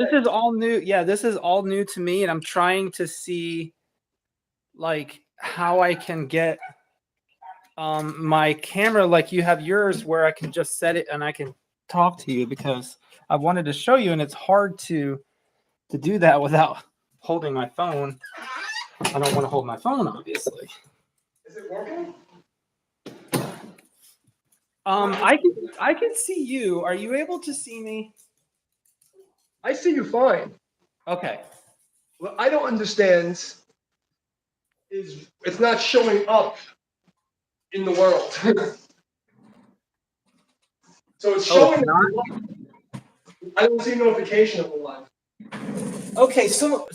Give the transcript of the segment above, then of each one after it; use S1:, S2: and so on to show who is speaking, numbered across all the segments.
S1: This is all new. Yeah, this is all new to me, and I'm trying to see like how I can get my camera like you have yours, where I can just set it and I can talk to you, because I wanted to show you, and it's hard to do that without holding my phone. I don't want to hold my phone, obviously.
S2: Is it working?
S1: I can see you. Are you able to see me?
S2: I see you fine.
S1: Okay.
S2: What I don't understand is it's not showing up in the world. So it's showing. I don't see notification of the live.
S1: Okay, so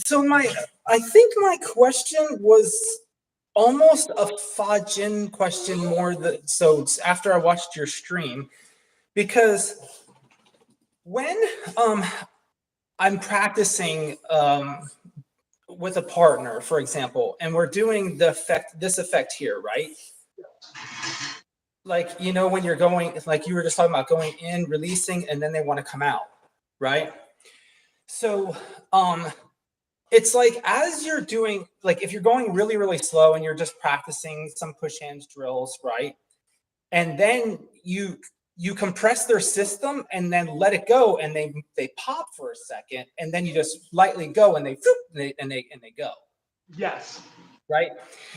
S1: I think my question was almost a Fajin question more that so it's after I watched your stream, because when I'm practicing with a partner, for example, and we're doing this effect here, right? Like, you know, when you're going, like you were just talking about going in, releasing, and then they want to come out, right? So it's like as you're doing, like if you're going really, really slow and you're just practicing some push hands drills, right? And then you compress their system and then let it go, and they pop for a second, and then you just lightly go, and they go.
S2: Yes.
S1: Right.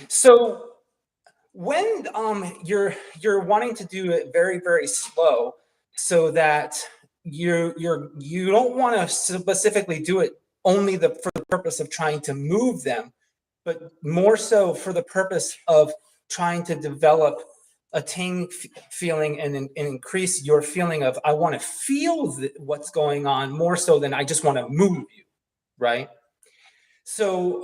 S1: So when you're wanting to do it very, very slow, so that you don't want to specifically do it only for the purpose of trying to move them, but more so for the purpose of trying to develop a ting feeling and increase your feeling of I want to feel what's going on more so than I just want to move you, right? So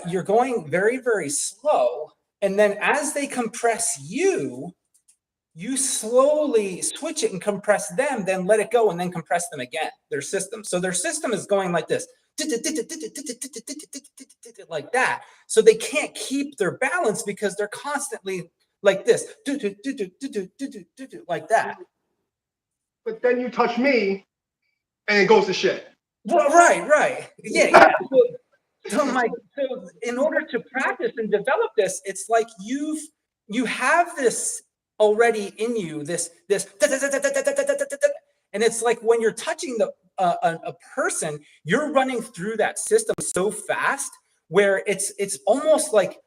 S1: you're going very, very slow, and then as they compress you, you slowly switch it and compress them, then let it go, and then compress them again, their system. So their system is going like this, like that. So they can't keep their balance because they're constantly like this, like that.
S2: But then you touch me, and it goes to shit.
S1: Well, right. Yeah. So in order to practice and develop this, it's like you have this already in you, this, and it's like when you're touching a person, you're running through that system so fast where it's almost like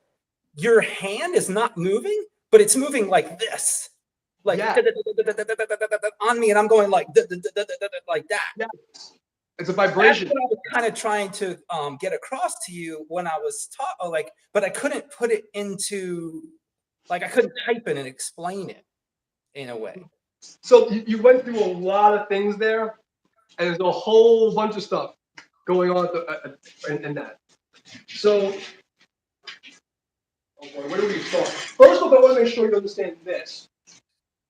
S1: your hand is not moving, but it's moving like this, like on me, and I'm going like that.
S2: Yeah. It's a vibration.
S1: That's what I was kind of trying to get across to you when I was taught, but I couldn't put it into, like I couldn't type it and explain it in a way.
S2: So you went through a lot of things there, and there's a whole bunch of stuff going on in that. So, where do we start? First off, I want to make sure you understand this.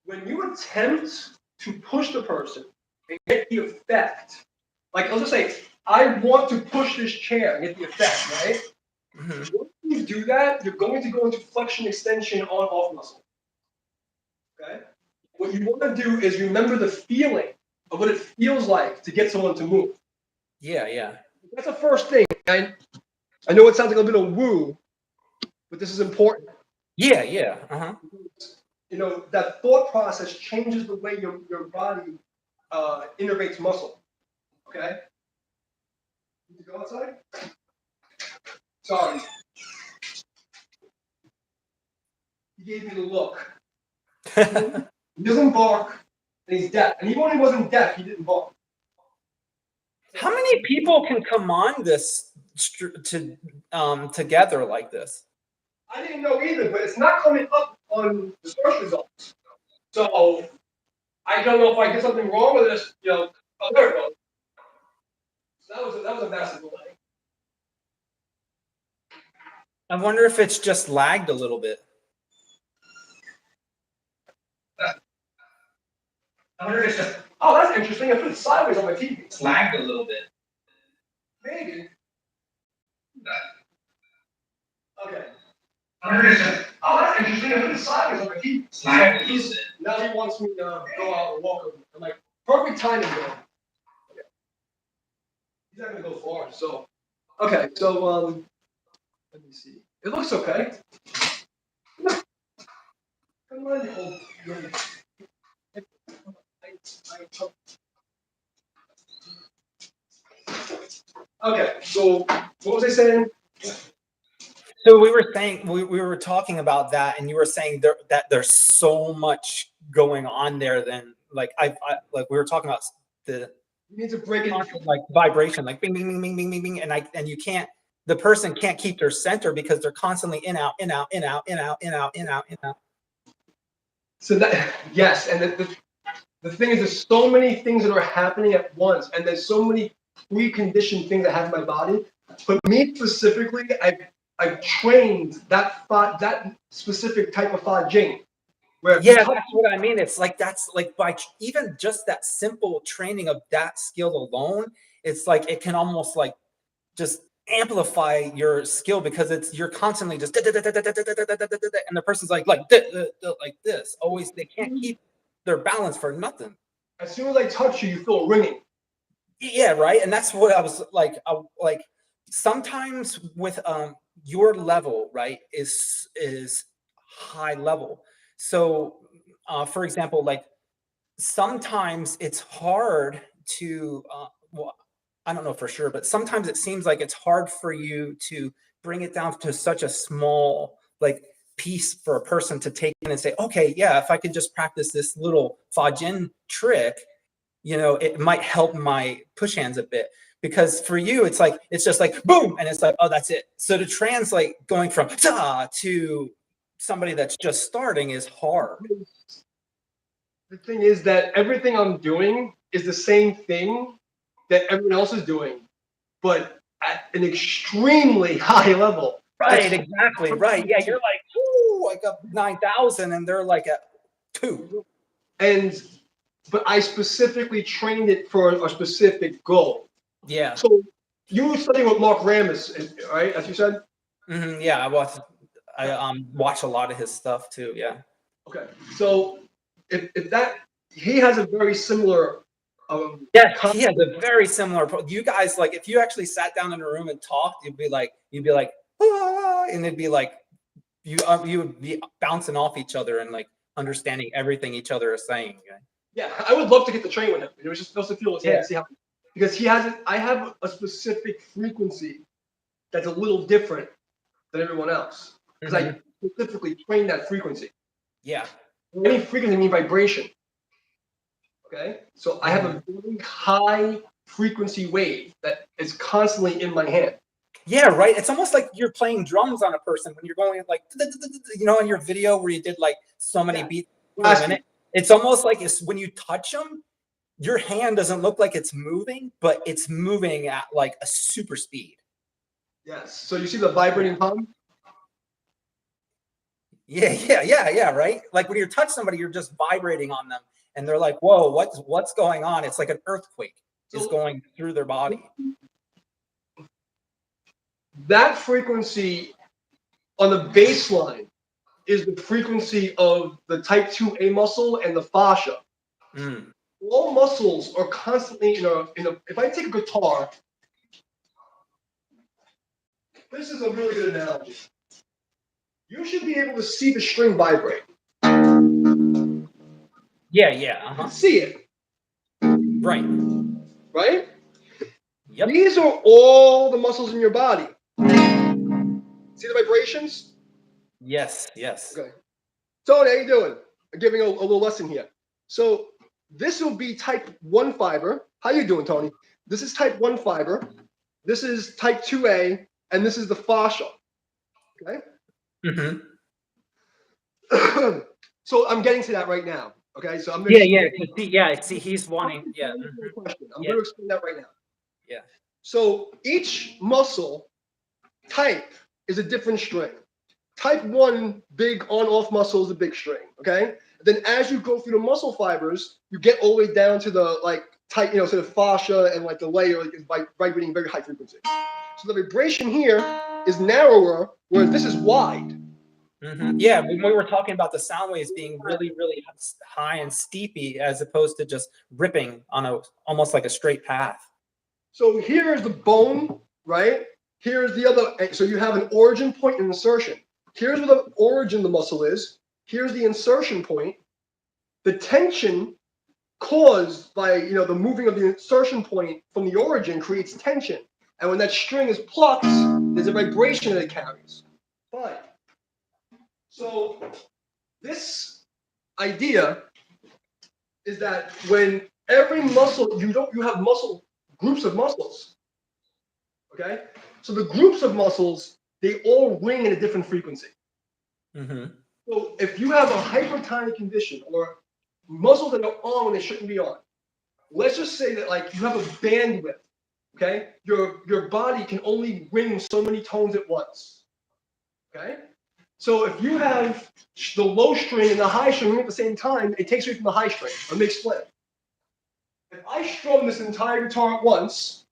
S2: When you attempt to push the person and get the effect, like let's just say, I want to push this chair and get the effect, right? Mm-hmm. When you do that, you're going to go into flexion, extension, on-off muscle. Okay? What you want to do is remember the feeling of what it feels like to get someone to move.
S1: Yeah.
S2: That's the first thing. I know it sounds like a bit of woo, but this is important.
S1: Yeah. Uh-huh.
S2: You know, that thought process changes the way your body innervates muscle. Okay? Need to go outside? Sorry. He gave me the look. He doesn't bark, and he's deaf. And even when he wasn't deaf, he didn't bark.
S1: How many people can come on this together like this?
S2: I didn't know either, but it's not coming up on the search results. So I don't know if I did something wrong with this. Oh, there it goes. So that was a massive delay.
S1: I wonder if it's just lagged a little bit.
S2: I wonder if it's just, oh, that's interesting. I put it sideways on my TV.
S1: It's lagged a little bit.
S2: Maybe. Okay. I wonder if it's just, oh, that's interesting. I put it sideways on my TV.
S1: It's lagged a little bit.
S2: Now he wants me to go out and walk with him. I'm like, perfect timing, bro. He's not gonna go far. So okay, so let me see. It looks okay. Come on, you old. Okay, so what was I saying?
S1: So we were saying we were talking about that, and you were saying that there's so much going on there. Then like like we were talking about the
S2: You need to break it.
S1: constant like vibration, like bing bing bing bing bing bing bing, and you can't the person can't keep their center because they're constantly in out in out in out in out in out in out in out.
S2: So that yes, and the thing is, there's so many things that are happening at once, and there's so many preconditioned things that have in my body. But me specifically, I've trained that specific type of Fa Jing. Where if you
S1: Yeah,
S2: touch,
S1: that's what I mean. It's like that's like by even just that simple training of that skill alone, it's like it can almost like just amplify your skill because it's you're constantly just and the person's like this. Always they can't keep their balance for nothing.
S2: as soon as I touch you, you feel a ringing.
S1: Yeah, right. And that's what I was like sometimes with your level, right, is high level. So for example, like sometimes it's hard to well, I don't know for sure, but sometimes it seems like it's hard for you to bring it down to such a small like piece for a person to take in and say, okay, yeah, if I could just practice this little Fajin trick, it might help my push hands a bit. Because for you, it's like it's just like boom, and it's like, oh, that's it. So to translate going from ta to somebody that's just starting is hard.
S2: The thing is that everything I'm doing is the same thing that everyone else is doing, but at an extremely high level.
S1: Right, exactly. Right. Yeah, you're like, ooh, I got 9,000, and they're like at 2.
S2: And but I specifically trained it for a specific goal.
S1: Yeah.
S2: So you were studying with Mark Ramis, right? As you said.
S1: Yeah, I watch a lot of his stuff too. Yeah.
S2: Okay. So if that he has a very similar
S1: Yes, he has a very similar. You guys like if you actually sat down in a room and talked, you'd be like, ah, and it'd be like you would be bouncing off each other and like understanding everything each other is saying.
S2: Yeah, I would love to get the train with him. It was just supposed to feel his hand, see how because he has it. I have a specific frequency that's a little different than everyone else because I specifically train that frequency.
S1: Yeah.
S2: Any frequency means vibration. Okay, so I have a very high frequency wave that is constantly in my hand.
S1: Yeah, right. It's almost like you're playing drums on a person when you're going like, in your video where you did like so many beats per minute. It's almost like it's when you touch them, your hand doesn't look like it's moving, but it's moving at like a super speed.
S2: Yes. So you see the vibrating palm?
S1: Yeah, right? Like when you touch somebody, you're just vibrating on them and they're like, whoa, what's going on? It's like an earthquake is going through their body.
S2: That frequency on the baseline is the frequency of the type 2A muscle and the fascia. All muscles are constantly if I take a guitar, this is a really good analogy. You should be able to see the string vibrate.
S1: Yeah.
S2: See it.
S1: Right.
S2: Right?
S1: Yep.
S2: These are all the muscles in your body. See the vibrations?
S1: Yes.
S2: Okay. Tony, how you doing? I'm giving a little lesson here. So this will be type 1 fiber. How you doing, Tony? This is type 1 fiber. This is type 2A, and this is the fascia. Okay? So I'm getting to that right now. Okay? So I'm
S1: gonna see he's wanting
S2: question. I'm gonna explain that right now.
S1: Yeah.
S2: So each muscle type is a different string. Type 1 big on-off muscle is a big string, okay? Then as you go through the muscle fibers, you get all the way down to the tight, to the fascia and the layer is vibrating very high frequency. So the vibration here is narrower, whereas this is wide.
S1: Yeah, when we were talking about the sound waves being really, really high and steepy as opposed to just ripping on almost like a straight path.
S2: So here's the bone, right? Here's the other. So you have an origin point and insertion. Here's where the origin of the muscle is. Here's the insertion point. The tension caused by the moving of the insertion point from the origin creates tension. And when that string is plucked, there's a vibration that it carries. Fine. So this idea is that when every muscle, you have groups of muscles. Okay? So the groups of muscles, they all ring in a different frequency.
S1: Mm-hmm.
S2: So if you have a hypertonic condition or muscles that are on when they shouldn't be on, let's just say that like you have a bandwidth, okay? Your body can only ring so many tones at once, okay? So if you have the low string and the high string at the same time, it takes away from the high string. Let me explain. If I strum this entire guitar at once,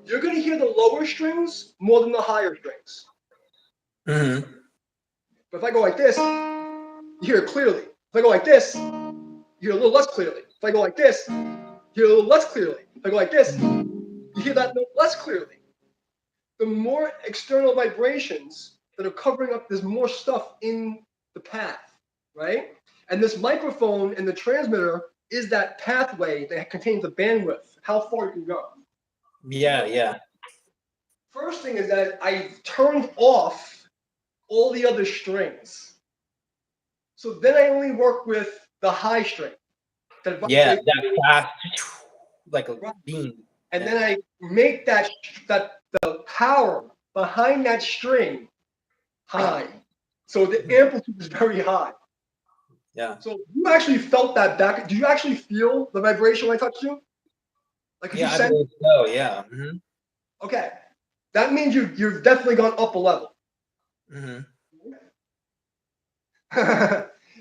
S2: you're going to hear the lower strings more than the higher strings.
S1: Mm-hmm.
S2: But if I go like this, you hear it clearly. If I go like this, you hear a little less clearly. If I go like this, you hear a little less clearly. If I go like this, you hear that note less clearly. The more external vibrations that are covering up, there's more stuff in the path, right? And this microphone and the transmitter is that pathway that contains the bandwidth, how far you can go.
S1: Yeah, yeah.
S2: First thing is that I turned off all the other strings. So then I only work with the high string.
S1: Yeah, that fast, like a
S2: Right.
S1: beam.
S2: And then I make the power behind that string high. So the amplitude is very high.
S1: Yeah.
S2: So you actually felt that back. Do you actually feel the vibration when I touched you? Like,
S1: Yeah,
S2: you
S1: I
S2: sense?
S1: believe so. Yeah. Mm-hmm.
S2: Okay. That means you've definitely gone up a level.
S1: Mm-hmm.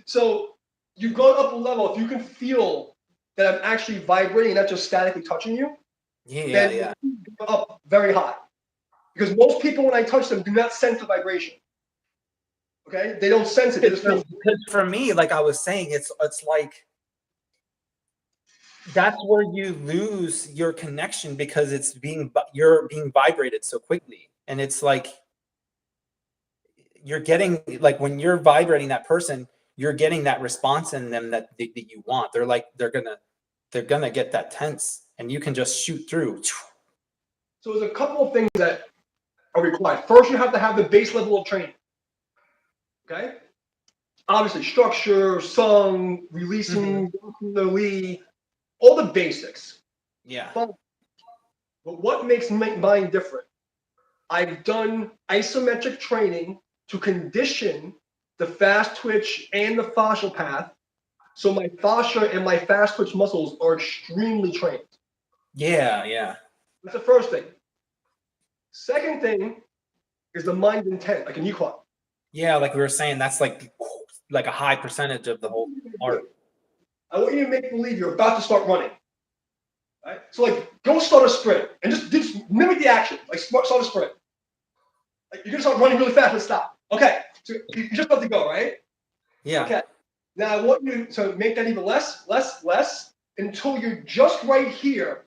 S2: So you've gone up a level. If you can feel that I'm actually vibrating, not just statically touching you,
S1: Yeah,
S2: then
S1: yeah.
S2: you've gone up very high. Because most people, when I touch them, do not sense the vibration. Okay? They don't sense it. They just feel.
S1: Because for me, like I was saying, it's like that's where you lose your connection because you're being vibrated so quickly, and it's like you're getting like when you're vibrating that person, you're getting that response in them that you want. They're gonna get that tense, and you can just shoot through.
S2: So there's a couple of things that are required. First, you have to have the base level of training. Okay? Obviously, structure, sung, releasing, the lead, all the basics.
S1: Yeah.
S2: But what makes mine different? I've done isometric training to condition the fast twitch and the fascial path, so my fascia and my fast twitch muscles are extremely trained.
S1: Yeah, yeah.
S2: That's the first thing. Second thing is the mind intent, like an equine.
S1: Yeah, like we were saying, that's like a high percentage of the whole art.
S2: I want you to make believe you're about to start running. Right? So like, go start a sprint and just mimic the action. Like start a sprint. Like you're gonna start running really fast and stop. Okay, so you're just about to go, right?
S1: Yeah.
S2: Okay. Now I want you to make that even less until you're just right here,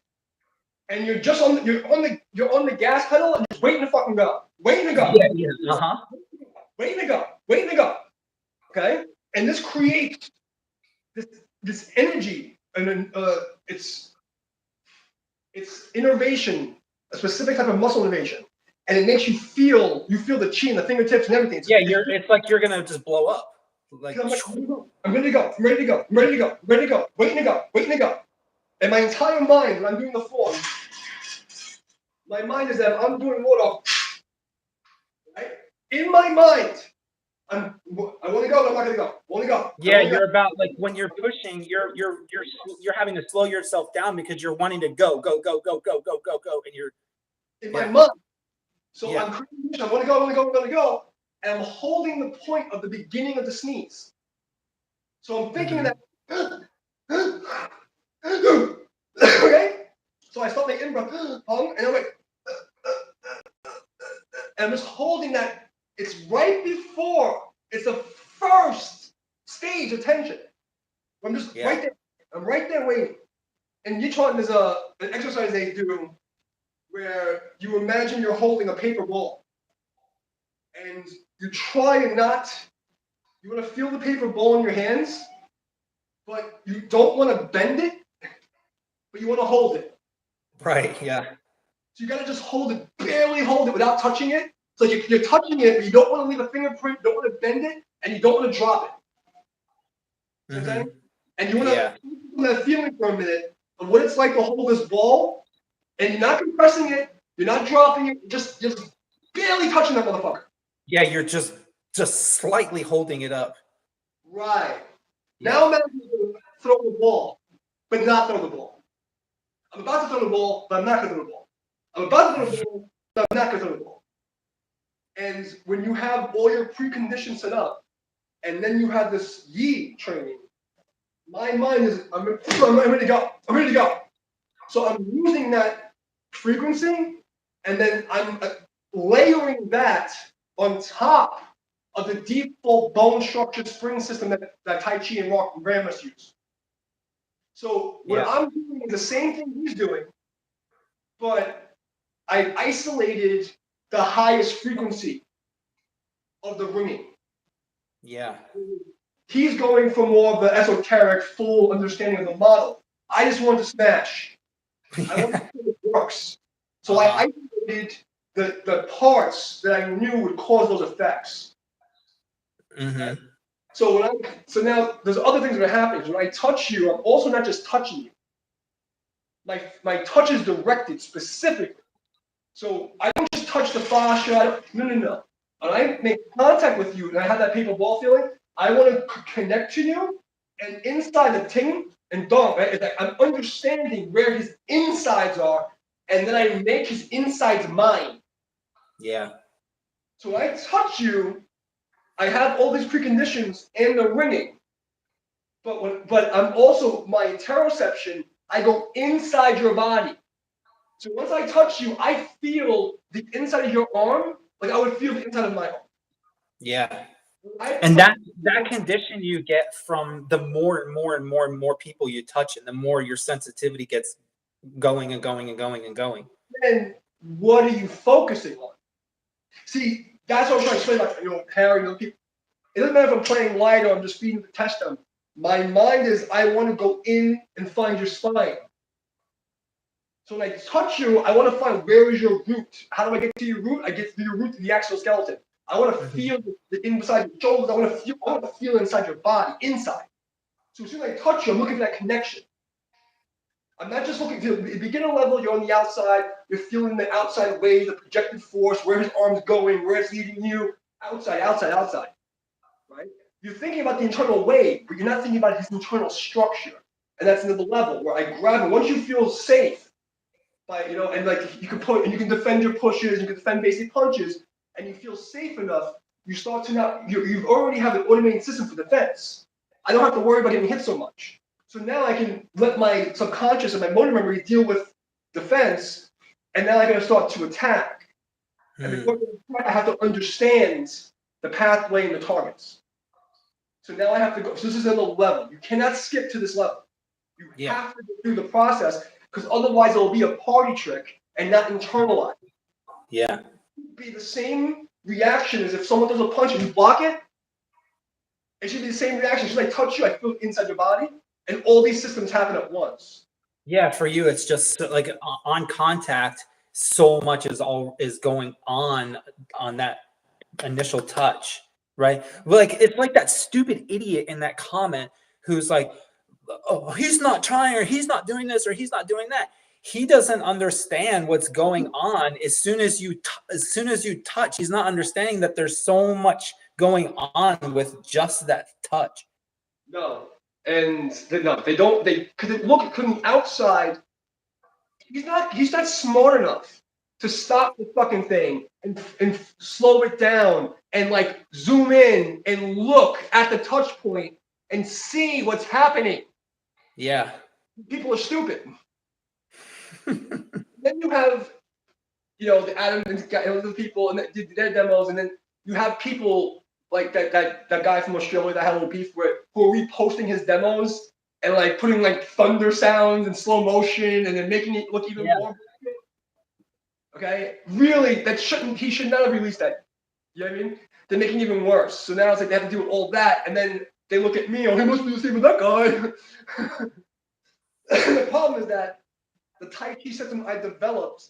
S2: and you're just on the gas pedal and just waiting to fucking go, waiting to go,
S1: Yeah, yeah. Uh-huh.
S2: waiting to go, waiting to go. Okay, and this creates this energy, and then it's innervation, a specific type of muscle innervation, and it makes you feel the chi in the fingertips and everything.
S1: Yeah, it's like you're gonna just blow up. Like
S2: I'm ready to go. I'm ready to go. I'm ready to go. I'm ready to go. Waiting to go. Waiting to go. And my entire mind, when I'm doing the form, my mind is that I'm doing water. Right? In my mind, I want to go, but I'm not gonna go. I want to go.
S1: yeah, you're about like when you're pushing, you're having to slow yourself down because you're wanting to go, go, go, go, go, go, go, go, and you're
S2: in my mind. So
S1: yeah.
S2: I'm creating. I want to go. I want to go. I want to go. And I'm holding the point of the beginning of the sneeze. So I'm thinking that. Okay. So I start my in-breath, and I'm like, and I'm just holding that. It's right before. It's the first stage of tension. I'm just right there. I'm right there waiting. And Yichuan, there's an exercise they do where you imagine you're holding a paper ball, and you try and not. You want to feel the paper ball in your hands, but you don't want to bend it, but you want to hold it.
S1: Right. Yeah.
S2: So you gotta just hold it, barely hold it without touching it. So you're touching it, but you don't want to leave a fingerprint, you don't want to bend it, and you don't want to drop it. See what I'm saying? And you want to
S1: Yeah.
S2: feel that feeling for a minute of what it's like to hold this ball, and you're not compressing it, you're not dropping it, just barely touching that motherfucker.
S1: Yeah. You're just slightly holding it up.
S2: Right.
S1: Yeah.
S2: Now imagine you throw the ball, but not throw the ball. I'm about to throw the ball, but I'm not gonna throw the ball. I'm about to throw the ball, but I'm not gonna throw the ball. And when you have all your preconditions set up, and then you have this yi training, my mind is, I'm ready to go. I'm ready to go. So I'm using that frequency, and then I'm layering that on top of the default bone structured spring system that Tai Chi and Rock and Grandmas use. So what
S1: Yeah.
S2: I'm doing is the same thing he's doing, but I isolated the highest frequency of the ringing.
S1: Yeah.
S2: He's going for more of the esoteric, full understanding of the model. I just want to smash. I want to see if it works. So I isolated the parts that I knew would cause those effects.
S1: Mm-hmm.
S2: So now there's other things that are happening. When I touch you, I'm also not just touching you. My touch is directed specifically. So I don't just touch the fascia. No. When I make contact with you and I have that paper ball feeling, I want to connect to you. And inside the ting and dong, right? It's like I'm understanding where his insides are, and then I make his insides mine.
S1: Yeah.
S2: So when I touch you, I have all these preconditions and the ringing. But I'm also my interoception. I go inside your body. So once I touch you, I feel the inside of your arm like I would feel the inside of my arm.
S1: Yeah.
S2: I
S1: And
S2: touch
S1: that condition you get from the more and more and more and more people you touch, and the more your sensitivity gets going and going and going and going.
S2: then what are you focusing on? See, that's what I'm trying to explain about Harry, people. It doesn't matter if I'm playing light or I'm just feeding the test them. My mind is I want to go in and find your spine. So when I touch you, I want to find where is your root. How do I get to your root? I get to your root to the exoskeleton. I want to feel the inside your shoulders. I want to feel inside your body, inside. So as soon as I touch you, I'm looking for that connection. I'm not just looking to the beginner level. You're on the outside. You're feeling the outside wave, the projected force, where his arm's going, where it's leading you. Outside, right? You're thinking about the internal wave, but you're not thinking about his internal structure. And that's another level where I grab it. Once you feel safe, and like you can put and you can defend your pushes, you can defend basic punches, and you feel safe enough, you start to now you've already have an automated system for defense. I don't have to worry about getting hit so much. So now I can let my subconscious and my motor memory deal with defense, and now I'm going to start to attack. And before I have to understand the pathway and the targets. So now I have to go. So this is another level. You cannot skip to this level. You have to go through the process because otherwise it will be a party trick and not internalized.
S1: Yeah.
S2: It would be the same reaction as if someone does a punch and you block it. It should be the same reaction. Should I touch you? I feel it inside your body, and all these systems happen at once.
S1: Yeah, for you, it's just like on contact, so much is going on that initial touch, right? Like it's like that stupid idiot in that comment who's like, "Oh, he's not trying, or he's not doing this, or he's not doing that." He doesn't understand what's going on. As soon as you touch, he's not understanding that there's so much going on with just that touch.
S2: No, and they don't. They because look from the outside, he's not smart enough to stop the fucking thing and slow it down and like zoom in and look at the touch point and see what's happening.
S1: Yeah.
S2: People are stupid. Then you have, the Adam and the people and did their demos, and then you have people like that guy from Australia that had a little beef with who are reposting his demos and like putting like thunder sounds in slow motion and then making it look even
S1: Yeah.
S2: more. Okay, really, that shouldn't. He should not have released that. You know what I mean? They're making it even worse. So now it's like they have to do all that, and then they look at me. Oh, he must be the same as that guy. The problem is that the Tai Chi system I developed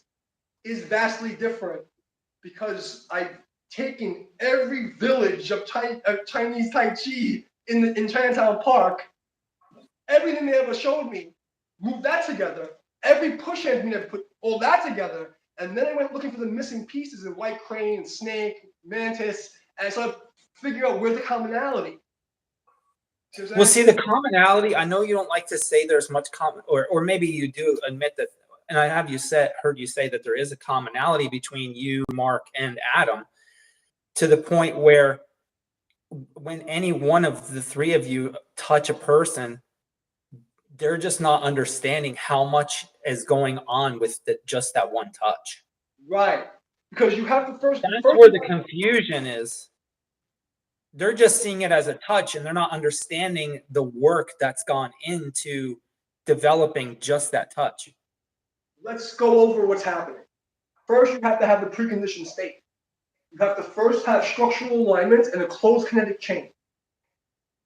S2: is vastly different because I've taken every village of Chinese Tai Chi in Chinatown Park, everything they ever showed me, moved that together. Every push hand me put all that together, and then I went looking for the missing pieces in White Crane, Snake, Mantis, and I started figuring out where's the commonality.
S1: Well, see, the commonality, I know you don't like to say there's much or maybe you do admit that, and I have heard you say that there is a commonality between you, Mark, and Adam, to the point where when any one of the three of you touch a person, they're just not understanding how much is going on with just that one touch.
S2: Right, because you have to first.
S1: That's where the confusion is. They're just seeing it as a touch and they're not understanding the work that's gone into developing just that touch.
S2: Let's go over what's happening. First, you have to have the preconditioned state. You have to first have structural alignment and a closed kinetic chain.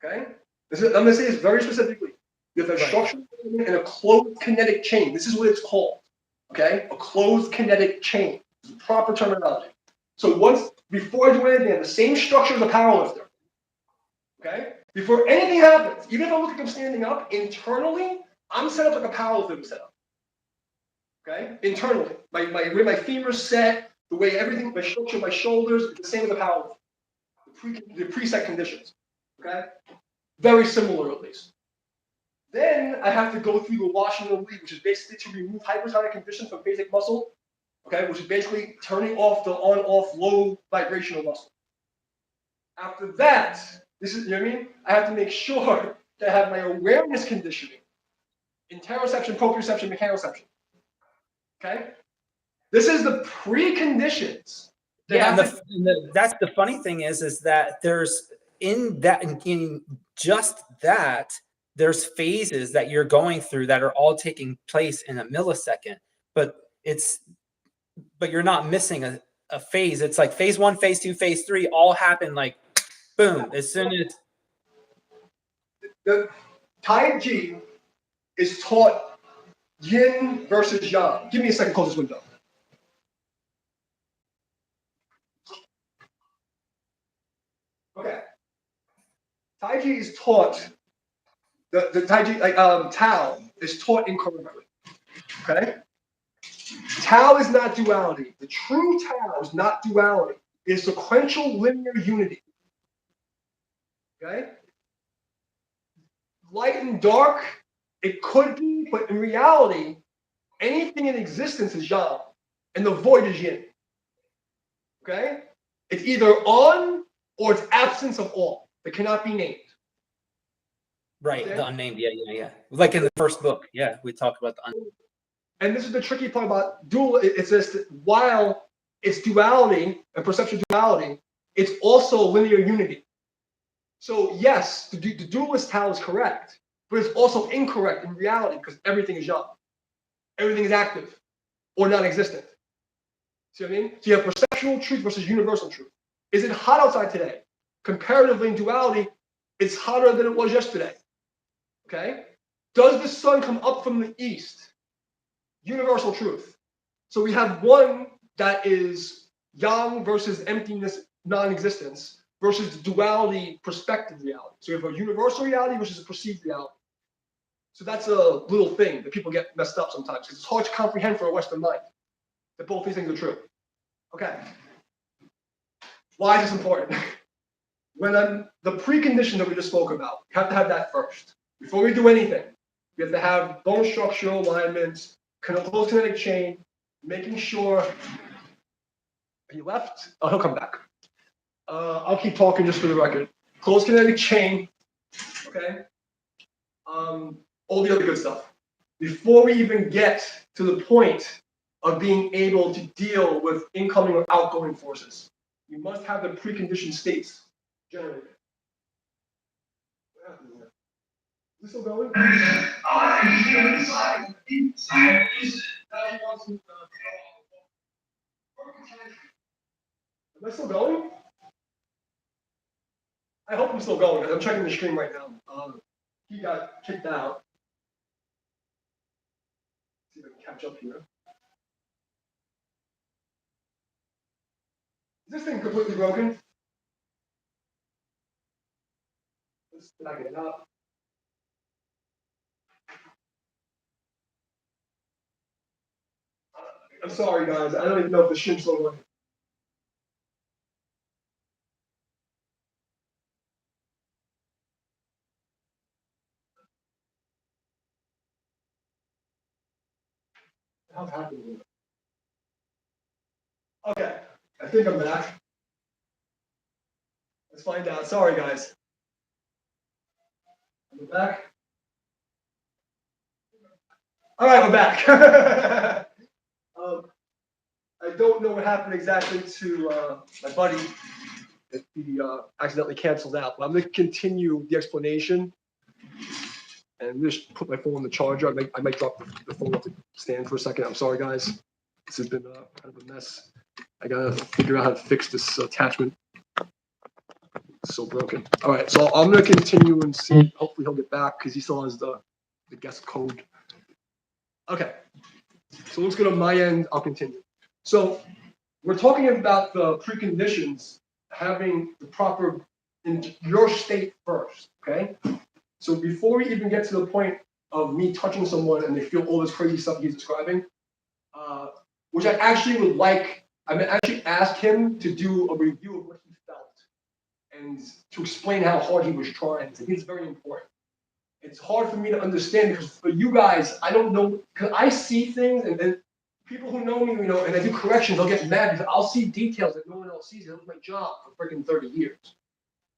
S2: Okay? I'm going to say this very specifically. You have a structural alignment and a closed kinetic chain. This is what it's called. Okay? A closed kinetic chain. It's the proper terminology. So before I do anything, I have the same structure as a powerlifter. Okay? Before anything happens, even if I look like I'm standing up, internally, I'm set up like a powerlifter was set up. Okay? Internally. The way my femurs set, the way everything, my structure, my shoulders, it's the same as a powerlifter. The preset conditions. Okay? Very similar at least. Then I have to go through the washing and lead, which is basically to remove hypertonic conditions from basic muscle, okay, which is basically turning off the on-off low vibrational muscle. After that, this is, you know what I mean? I have to make sure that I have my awareness conditioning, interoception, proprioception, mechanoception. Okay? This is the preconditions.
S1: Yeah, that's the funny thing is that there's in just that, there's phases that you're going through that are all taking place in a millisecond, but you're not missing a phase. It's like phase 1, phase 2, phase 3 all happen like boom as soon as
S2: the Tai Chi is taught yin versus yang. Give me a second, close this window. Okay. Tai Chi is taught, the Tai Chi, like Tao, is taught incorrectly. Okay? Tao is not duality. The true Tao is not duality. It is sequential linear unity. Okay? Light and dark, it could be, but in reality, anything in existence is yang, and the void is yin. Okay? It's either on or it's absence of all. It cannot be named.
S1: Right, the unnamed, yeah. Like in the first book, yeah, we talked about the unnamed.
S2: And this is the tricky part about dual. It's just while it's duality and perceptual duality, it's also linear unity. So yes, the dualist Tao is correct, but it's also incorrect in reality because everything is yang. Everything is active or non-existent. See what I mean? So you have perceptual truth versus universal truth. Is it hot outside today? Comparatively in duality, it's hotter than it was yesterday. Okay? Does the sun come up from the east? Universal truth. So we have one that is yang versus emptiness, non-existence, versus the duality perspective reality. So you have a universal reality versus a perceived reality. So that's a little thing that people get messed up sometimes because it's hard to comprehend for a Western mind that both these things are true. Okay. Why is this important? When the precondition that we just spoke about, you have to have that first. Before we do anything, we have to have bone structural alignment, closed kinetic chain, making sure. He left? Oh, he'll come back. I'll keep talking just for the record. Closed kinetic chain, okay? All the other good stuff. Before we even get to the point of being able to deal with incoming or outgoing forces, you must have the preconditioned states generated. Is this still going? Now he wants to, am I still going? I hope I'm still going. I'm checking the stream right now. He got kicked out. See if I can catch up here. Is this thing completely broken? Let's back it up. I'm sorry, guys. I don't even know if the stream's still going. How's happening? Okay, I think I'm back. Let's find out. Sorry, guys. I'm back. All right, we're back. I don't know what happened exactly to my buddy. If he accidentally canceled out, but I'm going to continue the explanation and just put my phone on the charger. I might drop the phone off the stand for a second. I'm sorry, guys. This has been kind of a mess. I gotta figure out how to fix this attachment. It's so broken. All right, so I'm gonna continue and see. Hopefully he'll get back because he still has the guest code. Okay, so looks good on my end. I'll continue. So we're talking about the preconditions having the proper in your state first. Okay, so before we even get to the point of me touching someone and they feel all this crazy stuff he's describing, which I actually would like. I mean, actually ask him to do a review of what he felt and to explain how hard he was trying. I think it's very important. It's hard for me to understand because for you guys, I don't know, because I see things and people who know me, you know, and I do corrections, they'll get mad because I'll see details that no one else sees. That was my job for freaking 30 years.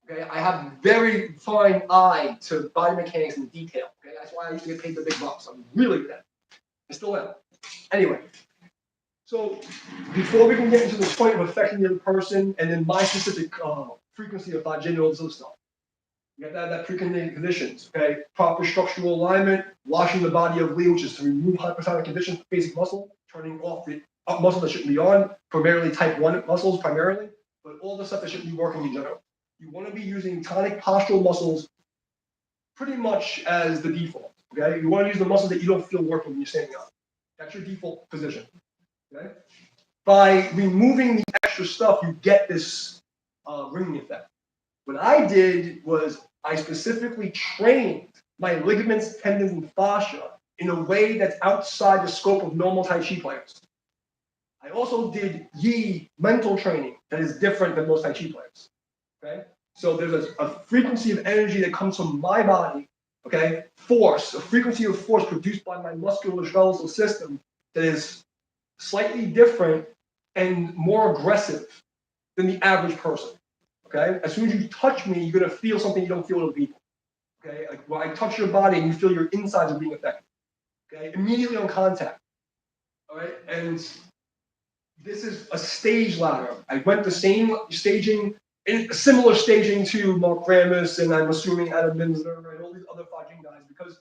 S2: Okay, I have very fine eye to body mechanics and detail. Okay, that's why I used to get paid the big bucks. I'm really good at it. I still am. Anyway. So before we can get into the point of affecting the other person and then my specific frequency of thought, all this other stuff, you have to have that preconditions, okay? Proper structural alignment, washing the body of Li, which is to remove hypertonic conditions for basic muscle, turning off the muscle that shouldn't be on, primarily type 1 muscles primarily, but all the stuff that shouldn't be working in general. You want to be using tonic postural muscles pretty much as the default, okay? You want to use the muscles that you don't feel working when you're standing up. That's your default position. Okay? By removing the extra stuff, you get this ringing effect. What I did was I specifically trained my ligaments, tendons, and fascia in a way that's outside the scope of normal Tai Chi players. I also did Yi mental training that is different than most Tai Chi players. Okay? So there's a frequency of energy that comes from my body, okay? Force, a frequency of force produced by my musculoskeletal system that is slightly different and more aggressive than the average person. Okay? As soon as you touch me, you're gonna feel something you don't feel with people. Okay? Like when I touch your body and you feel your insides are being affected. Okay? Immediately on contact. All right? And this is a stage ladder. I went the same staging, similar staging to Mark Ramis and I'm assuming Adam Minzer and all these other Fajin guys because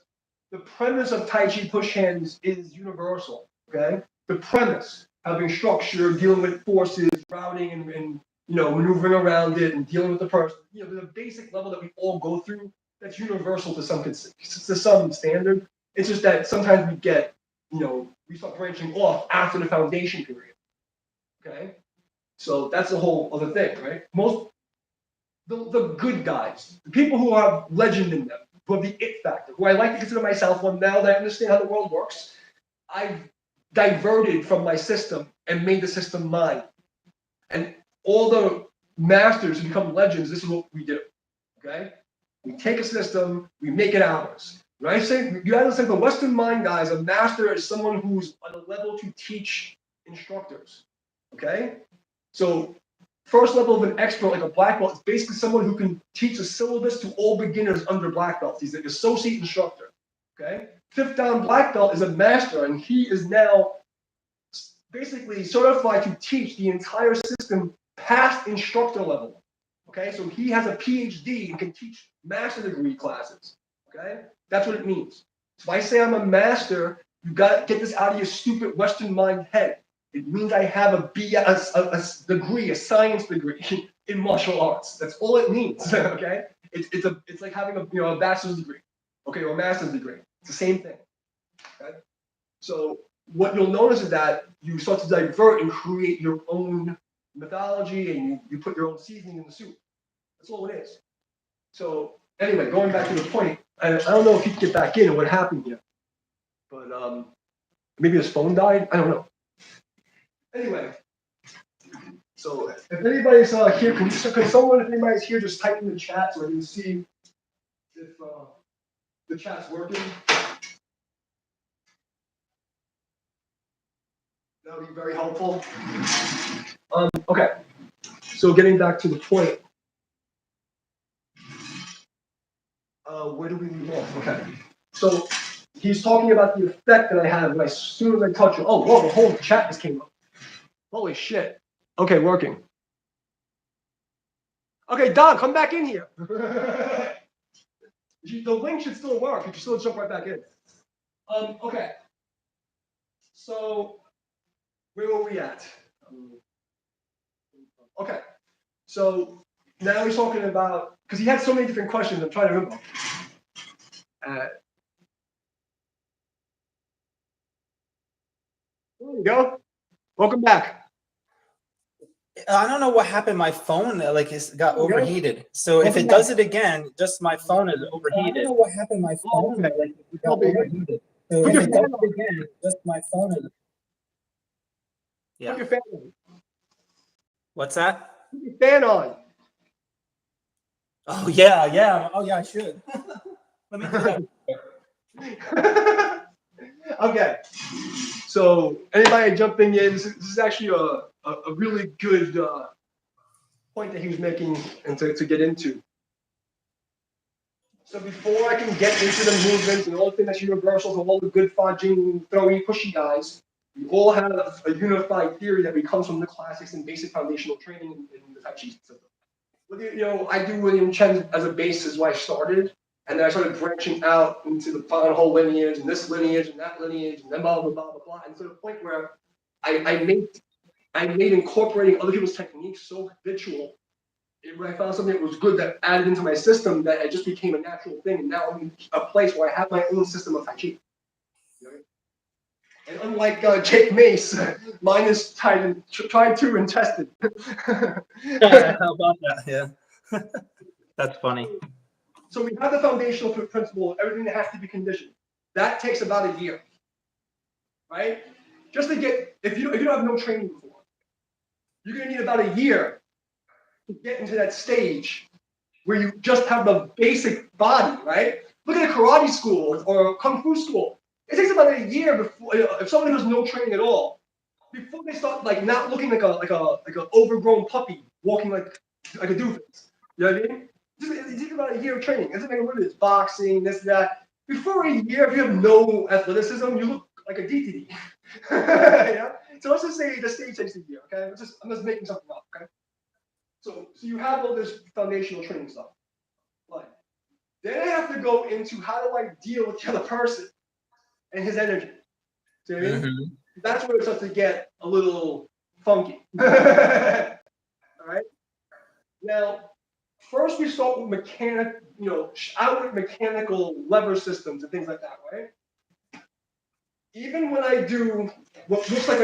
S2: the premise of Tai Chi push hands is universal. Okay? The premise, having structure, dealing with forces, routing and you know, maneuvering around it and dealing with the person. You know, there's a basic level that we all go through that's universal to some standard. It's just that sometimes we get, you know, we start branching off after the foundation period. Okay? So that's a whole other thing, right? The good guys, the people who have legend in them, who have the it factor, who I like to consider myself one now that I understand how the world works, I've diverted from my system and made the system mine. And all the masters who become legends, this is what we do. Okay? We take a system, we make it ours. When I say you have to think the Western mind, guys, a master is someone who's on a level to teach instructors. Okay? So first level of an expert, like a black belt, is basically someone who can teach a syllabus to all beginners under black belts. He's an associate instructor. Okay? Fifth down black belt is a master, and he is now basically certified to teach the entire system past instructor level. Okay, so he has a PhD and can teach master degree classes. Okay? That's what it means. So if I say I'm a master, you got to get this out of your stupid Western mind head. It means I have a degree, a science degree in martial arts. That's all it means. Okay? It's like having a bachelor's degree, okay, or a master's degree. It's the same thing. Okay? So what you'll notice is that you start to divert and create your own mythology, and you put your own seasoning in the soup. That's all it is. So anyway, going back to the point, I don't know if he can get back in or what happened here, but maybe his phone died. I don't know. Anyway, so if anybody's here, can someone, if anybody's here, just type in the chat so I can see if the chat's working. That would be very helpful. Okay, so getting back to the point. Where do we leave off? Okay, so he's talking about the effect that I have when as soon as I touch it. Oh, whoa, the whole chat just came up. Holy shit. Okay, working. Okay, Don, come back in here. The link should still work. You can still jump right back in. Okay. So, where were we at? Okay. So, now he's talking about, because he had so many different questions, I'm trying to remember. There you go. Welcome back.
S1: I don't know what happened. My phone like got
S2: Okay.
S1: overheated. So if it does it again, just my phone is overheated. I don't know what happened. My phone like it got overheated. So if it does it again, just my phone is. Yeah.
S2: Put your fan on.
S1: What's that?
S2: Put your fan on.
S1: Oh yeah, yeah. Oh yeah, I should. Let me do that.
S2: Okay. So anybody jumping in? This is actually a really good point that he was making and to get into. So before I can get into the movements and all the things that's universal to all the good fudging, throwy, pushy guys, we all have a unified theory that comes from the classics and basic foundational training in the Tai Chi system. I do William Chen as a base is why I started, and then I started branching out into the whole lineage and this lineage and that lineage and then blah blah blah blah blah, and to the point where I made incorporating other people's techniques so habitual. When I found something that was good that added into my system, that it just became a natural thing, and now I'm in a place where I have my own system of Tai Chi. And unlike Jake Mace, mine is tried to and tested.
S1: How about that? Yeah. That's funny.
S2: So we have the foundational principle, everything that has to be conditioned. That takes about a year, right? Just to get, if you don't have no training before, you're gonna need about a year to get into that stage where you just have the basic body, right? Look at a karate school or a kung fu school. It takes about a year before, if somebody has no training at all, before they start like not looking like a overgrown puppy walking like a doofus. You know what I mean? It takes about a year of training. It's like what it is, boxing, this, that. Before a year, if you have no athleticism, you look like a DTD. Yeah? So let's just say the stage takes a year, okay? I'm just making something up, okay? So you have all this foundational training stuff. But then I have to go into how do I deal with the other person and his energy. See what I mean? Mm-hmm. That's where it starts to get a little funky. All right. Now, first we start with outward mechanical lever systems and things like that, right? Even when I do what looks like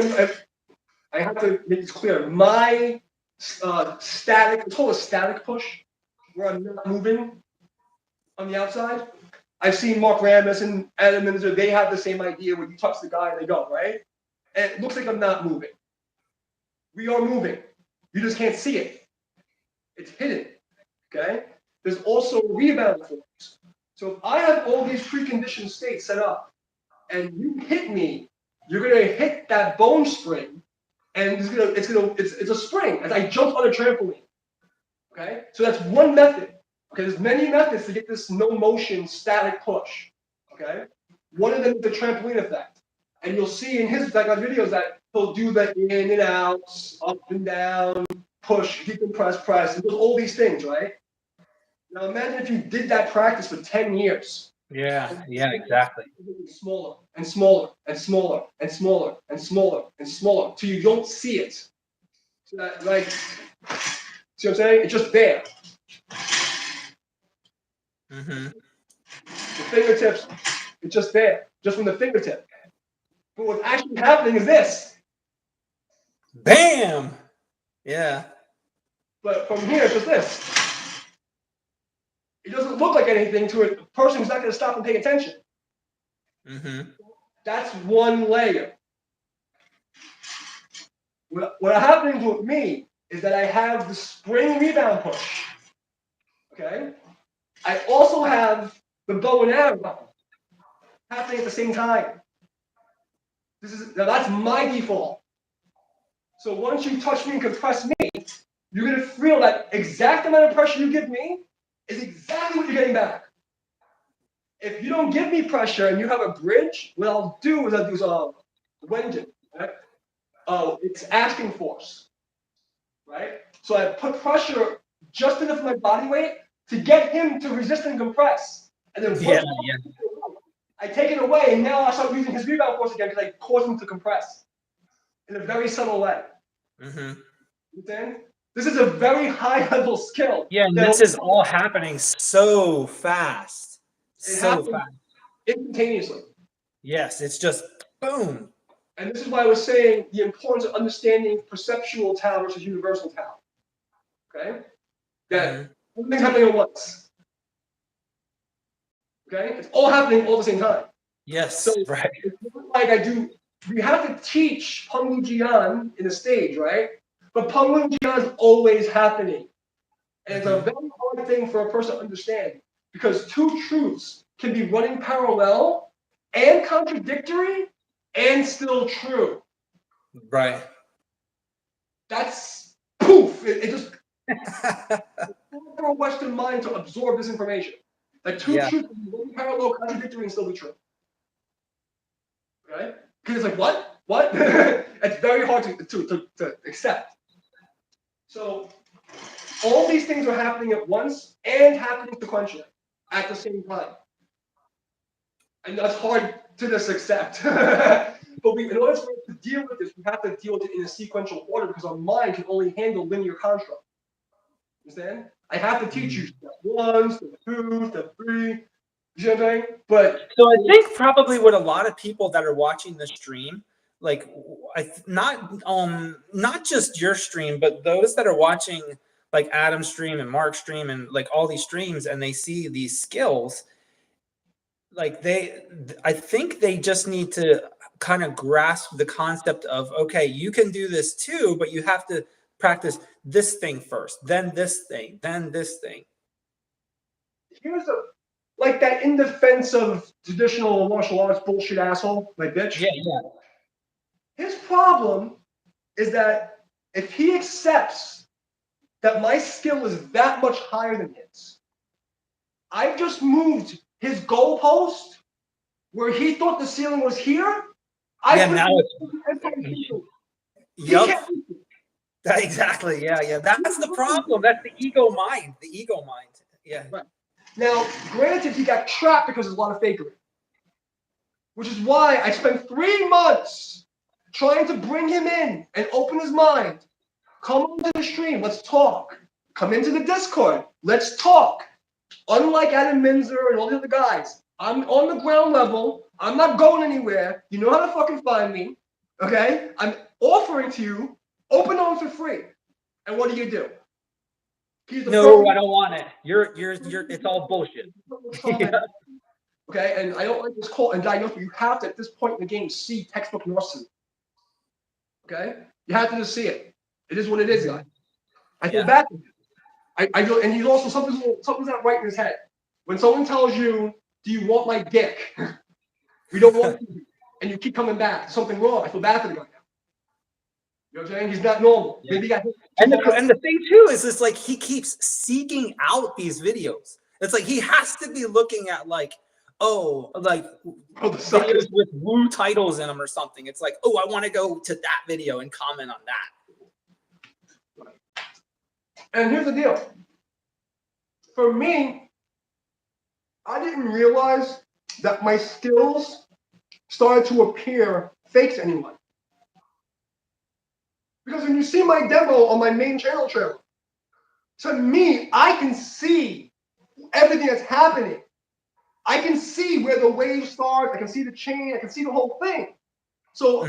S2: I have to make this clear. My static, it's called a static push, where I'm not moving on the outside. I've seen Mark Ramis and Adam Minzer, they have the same idea when you touch the guy and they go, right? And it looks like I'm not moving. We are moving. You just can't see it. It's hidden, okay? There's also rebound force. So if I have all these preconditioned states set up and you hit me, you're gonna hit that bone spring and it's a spring as I jump on a trampoline, okay? So that's one method. Okay, there's many methods to get this no motion static push, okay? One of them is the trampoline effect. And you'll see in his videos that he'll do the in and out, up and down, push, decompress, press, and does all these things, right? Now imagine if you did that practice for 10 years.
S1: Yeah, yeah, exactly.
S2: Smaller and smaller and smaller and smaller and smaller and smaller till you don't see it. So that, like, see what I'm saying? It's just there.
S1: Mm-hmm.
S2: The fingertips, it's just there, just from the fingertip. But what's actually happening is this.
S1: Bam! Yeah.
S2: But from here, it's just this. It doesn't look like anything to a person who's not going to stop and pay attention.
S1: Mm-hmm.
S2: That's one layer. What happens with me is that I have the spring rebound push. Okay? I also have the bow and arrow happening at the same time. Now that's my default. So once you touch me and compress me, you're gonna feel that exact amount of pressure you give me is exactly what you're getting back. If you don't give me pressure and you have a bridge, what I'll do is Wenjin, right? Oh, it's asking force, right? So I put pressure just enough of my body weight to get him to resist and compress. And then
S1: Yeah,
S2: once
S1: yeah.
S2: I take it away, and now I start using his rebound force again because I cause him to compress in a very subtle way.
S1: Mm-hmm.
S2: Understand? This is a very high level skill.
S1: Yeah, and
S2: That
S1: this is all happening so fast.
S2: it
S1: So
S2: happens
S1: fast.
S2: instantaneously.
S1: Yes, it's just boom.
S2: And this is why I was saying the importance of understanding perceptual Tao versus universal Tao. Okay?
S1: Mm-hmm.
S2: That everything's happening at once. Okay? It's all happening all at the same time. So
S1: Yes, right.
S2: it's not like I do. We have to teach Pengwu Jian in the stage, right? But Pengwu Jian is always happening. And it's a
S1: Mm-hmm.
S2: very hard thing for a person to understand because two truths can be running parallel and contradictory and still true.
S1: Right.
S2: That's poof. It just for a Western mind to absorb this information. Like two
S1: Yeah.
S2: truths can be running parallel, contradictory, and still be true. Right? Because it's like, what? What? It's very hard to accept. So all these things are happening at once and happening sequentially at the same time. And that's hard to just accept. But in order for us to deal with this, we have to deal with it in a sequential order because our mind can only handle linear construct. Understand? I have to teach you step 1, step 2, step 3. You know what I'm saying? But
S1: So I think probably what a lot of people that are watching the stream, like not just your stream, but those that are watching like Adam's stream and Mark's stream and like all these streams, and they see these skills, like I think they just need to kind of grasp the concept of, okay, you can do this too, but you have to practice this thing first, then this thing, then this thing.
S2: here's like that in defense of traditional martial arts bullshit asshole, my bitch.
S1: Yeah, yeah.
S2: His problem is that if he accepts that my skill is that much higher than his, I've just moved his goalpost where he thought the ceiling was here. I
S1: Yeah,
S2: put
S1: now
S2: it
S1: it's
S2: in he
S1: yup.
S2: can't.
S1: Exactly. Yeah, yeah. That's the problem. That's the ego mind. The ego mind. Yeah.
S2: Right. Now, granted, he got trapped because there's a lot of fakery, which is why I spent 3 months trying to bring him in and open his mind. Come onto the stream, let's talk. Come into the Discord, let's talk. Unlike Adam Minzer and all the other guys, I'm on the ground level. I'm not going anywhere. You know how to fucking find me. Okay? I'm offering to you open arms for free. And what do? He's the
S1: No,
S2: perfect.
S1: I don't want it. You're. It's all bullshit. Yeah.
S2: Okay, and I don't like this call and diagnose, but you have to, at this point in the game, see textbook narcissism. Okay? You have to just see it. It is what it is, guys. I feel
S1: Yeah.
S2: bad for him. And he's also, something's not right in his head. When someone tells you, do you want my dick? We don't want you. And you keep coming back. Something wrong. I feel bad for the guy now. You know what I'm saying? He's not normal.
S1: Yeah.
S2: Maybe he got hit
S1: And
S2: too hard.
S1: the thing too is it's like he keeps seeking out these videos. It's like he has to be looking at like, oh, like
S2: Oh, the suckers.
S1: videos with woo titles in them or something. It's like, oh, I want to go to that video and comment on that.
S2: And here's the deal. For me, I didn't realize that my skills started to appear fake to anyone. Because when you see my demo on my main channel trailer, to me, I can see everything that's happening. I can see where the wave starts. I can see the chain. I can see the whole thing. So,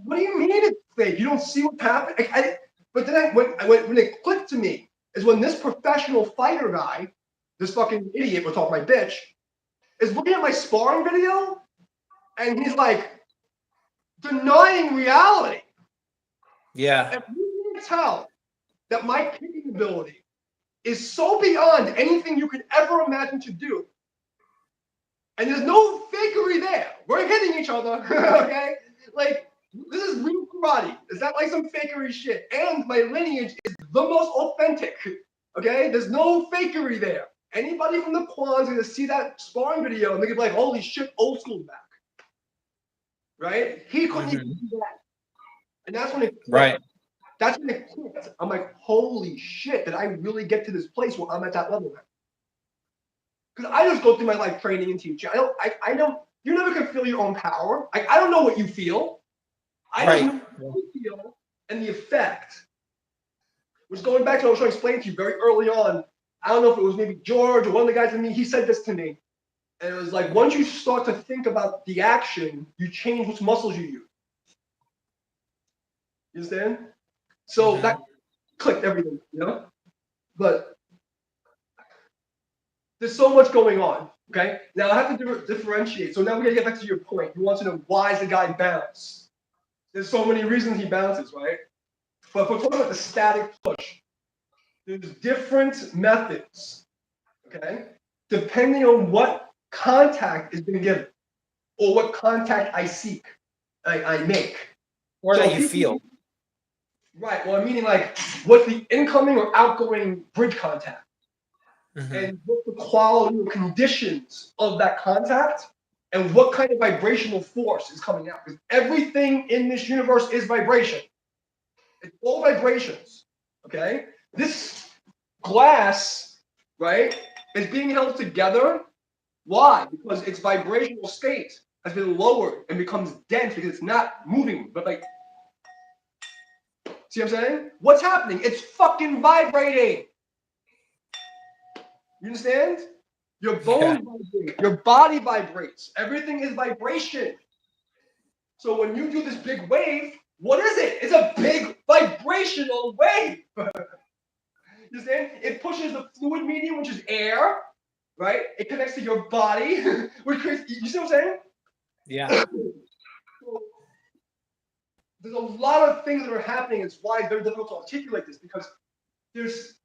S2: what do you mean it's fake? You don't see what's happening? But then when it clicked to me is when this professional fighter guy, this fucking idiot, we'll talk my bitch, is looking at my sparring video, and he's like denying reality.
S1: Yeah.
S2: And you can tell that my kicking ability is so beyond anything you could ever imagine to do. And there's no fakery there. We're hitting each other, okay? Like, this is real karate. It's not like some fakery shit. And my lineage is the most authentic, okay? There's no fakery there. Anybody from the Quan's gonna see that sparring video and they're gonna be like, holy shit, old school back. Right? He couldn't even do that. And that's when it clicked.
S1: Right.
S2: That's when it clicked. I'm like, holy shit, did I really get to this place where I'm at that level now? Because I just go through my life training and teaching. I don't, you never can feel your own power. I don't know what you feel. I just know what you feel and the effect. Which going back to what I was trying to explain to you very early on, I don't know if it was maybe George or one of the guys in me, he said this to me. And it was like, once you start to think about the action, you change which muscles you use. You understand? So that clicked everything, you know? But there's so much going on, okay? Now I have to differentiate. So now we're gonna get back to your point. You want to know why does the guy bounce? There's so many reasons he bounces, right? But if we're talking about the static push, there's different methods, okay? Depending on what contact is being given or what contact I seek, I make.
S1: Or
S2: So
S1: that you feel.
S2: Right. Well, I'm meaning like what's the incoming or outgoing bridge contact? And what the quality or conditions of that contact and what kind of vibrational force is coming out. Because everything in this universe is vibration. It's all vibrations. Okay? This glass, right, is being held together. Why? Because its vibrational state has been lowered and becomes dense because it's not moving, but like, see what I'm saying? What's happening? It's fucking vibrating. You understand? Your bones vibrate, your body vibrates. Everything is vibration. So when you do this big wave, what is it? It's a big vibrational wave. You understand? It pushes the fluid medium, which is air, right? It connects to your body, which creates, you see what I'm saying?
S1: Yeah.
S2: So there's a lot of things that are happening. It's why it's very difficult to articulate this because there's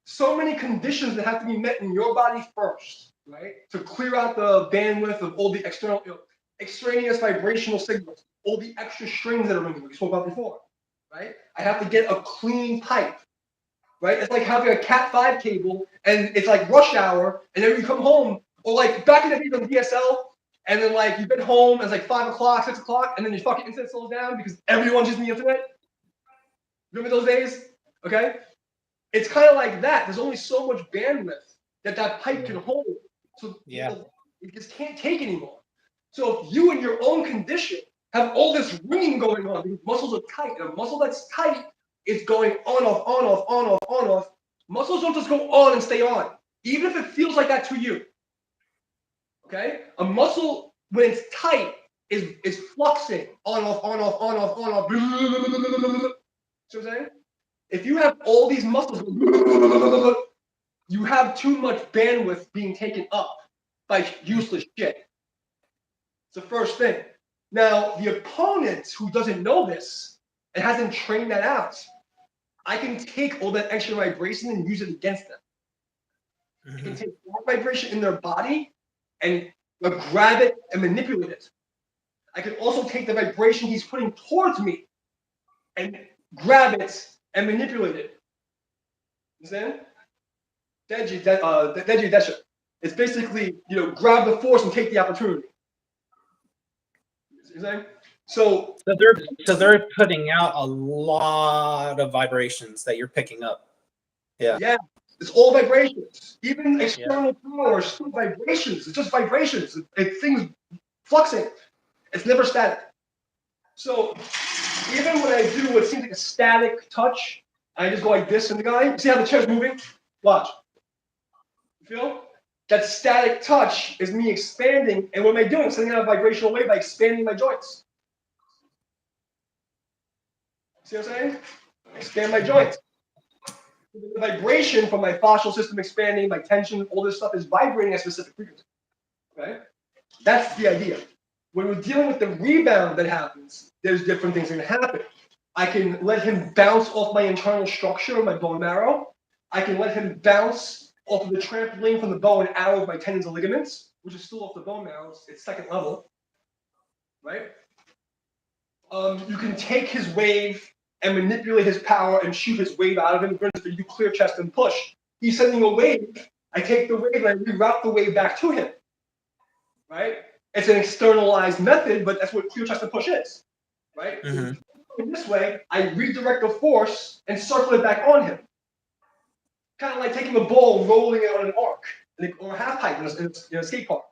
S2: so many conditions that have to be met in your body first, right? To clear out the bandwidth of all the external, extraneous vibrational signals, all the extra strings that are ringing, we spoke about before, right? I have to get a clean pipe, right? It's like having a Cat5 cable and it's like rush hour and then you come home, or like back in the days on DSL, and then like you've been home, it's like 5 o'clock, 6 o'clock, and then your fucking internet slows down because everyone's using the internet. Remember those days? Okay? It's kind of like that. There's only so much bandwidth that pipe can hold. So it just can't take anymore. So if you in your own condition have all this ringing going on, because muscles are tight, and a muscle that's tight is going on, off, on, off, on, off, on, off. Muscles don't just go on and stay on, even if it feels like that to you. Okay? A muscle, when it's tight, is fluxing on, off, on, off, on, off, on, off. See what I'm saying? If you have all these muscles, you have too much bandwidth being taken up by useless shit. It's the first thing. Now, the opponent who doesn't know this and hasn't trained that out, I can take all that extra vibration and use it against them. I can take more vibration in their body and grab it and manipulate it. I can also take the vibration he's putting towards me and grab it and manipulate it. Understand? Deji Desha. It's basically, grab the force and take the opportunity. You know so
S1: they're putting out a lot of vibrations that you're picking up. Yeah.
S2: Yeah. It's all vibrations. Even
S1: Yeah.
S2: external power is still vibrations. It's just vibrations. Things fluxing. It's never static. So even when I do what seems like a static touch, I just go like this in the guy. See how the chair's moving? Watch. You feel? That static touch is me expanding. And what am I doing? Sending out a vibrational wave by expanding my joints. See what I'm saying? Expand my joints. The vibration from my fascial system expanding, my tension, all this stuff is vibrating at a specific frequency. Okay? That's the idea. When we're dealing with the rebound that happens, there's different things that can happen. I can let him bounce off my internal structure, my bone marrow. I can let him bounce off of the trampoline from the bow and arrow of my tendons and ligaments, which is still off the bone marrow. It's second level, right? You can take his wave and manipulate his power and shoot his wave out of him. For instance, you clear chest and push. He's sending a wave. I take the wave and I reroute the wave back to him, right? It's an externalized method, but that's what clear chest and push is, right?
S1: Mm-hmm.
S2: In this way, I redirect the force and circle it back on him. Kind of like taking a ball, rolling it on an arc, or a half pipe in a skate park.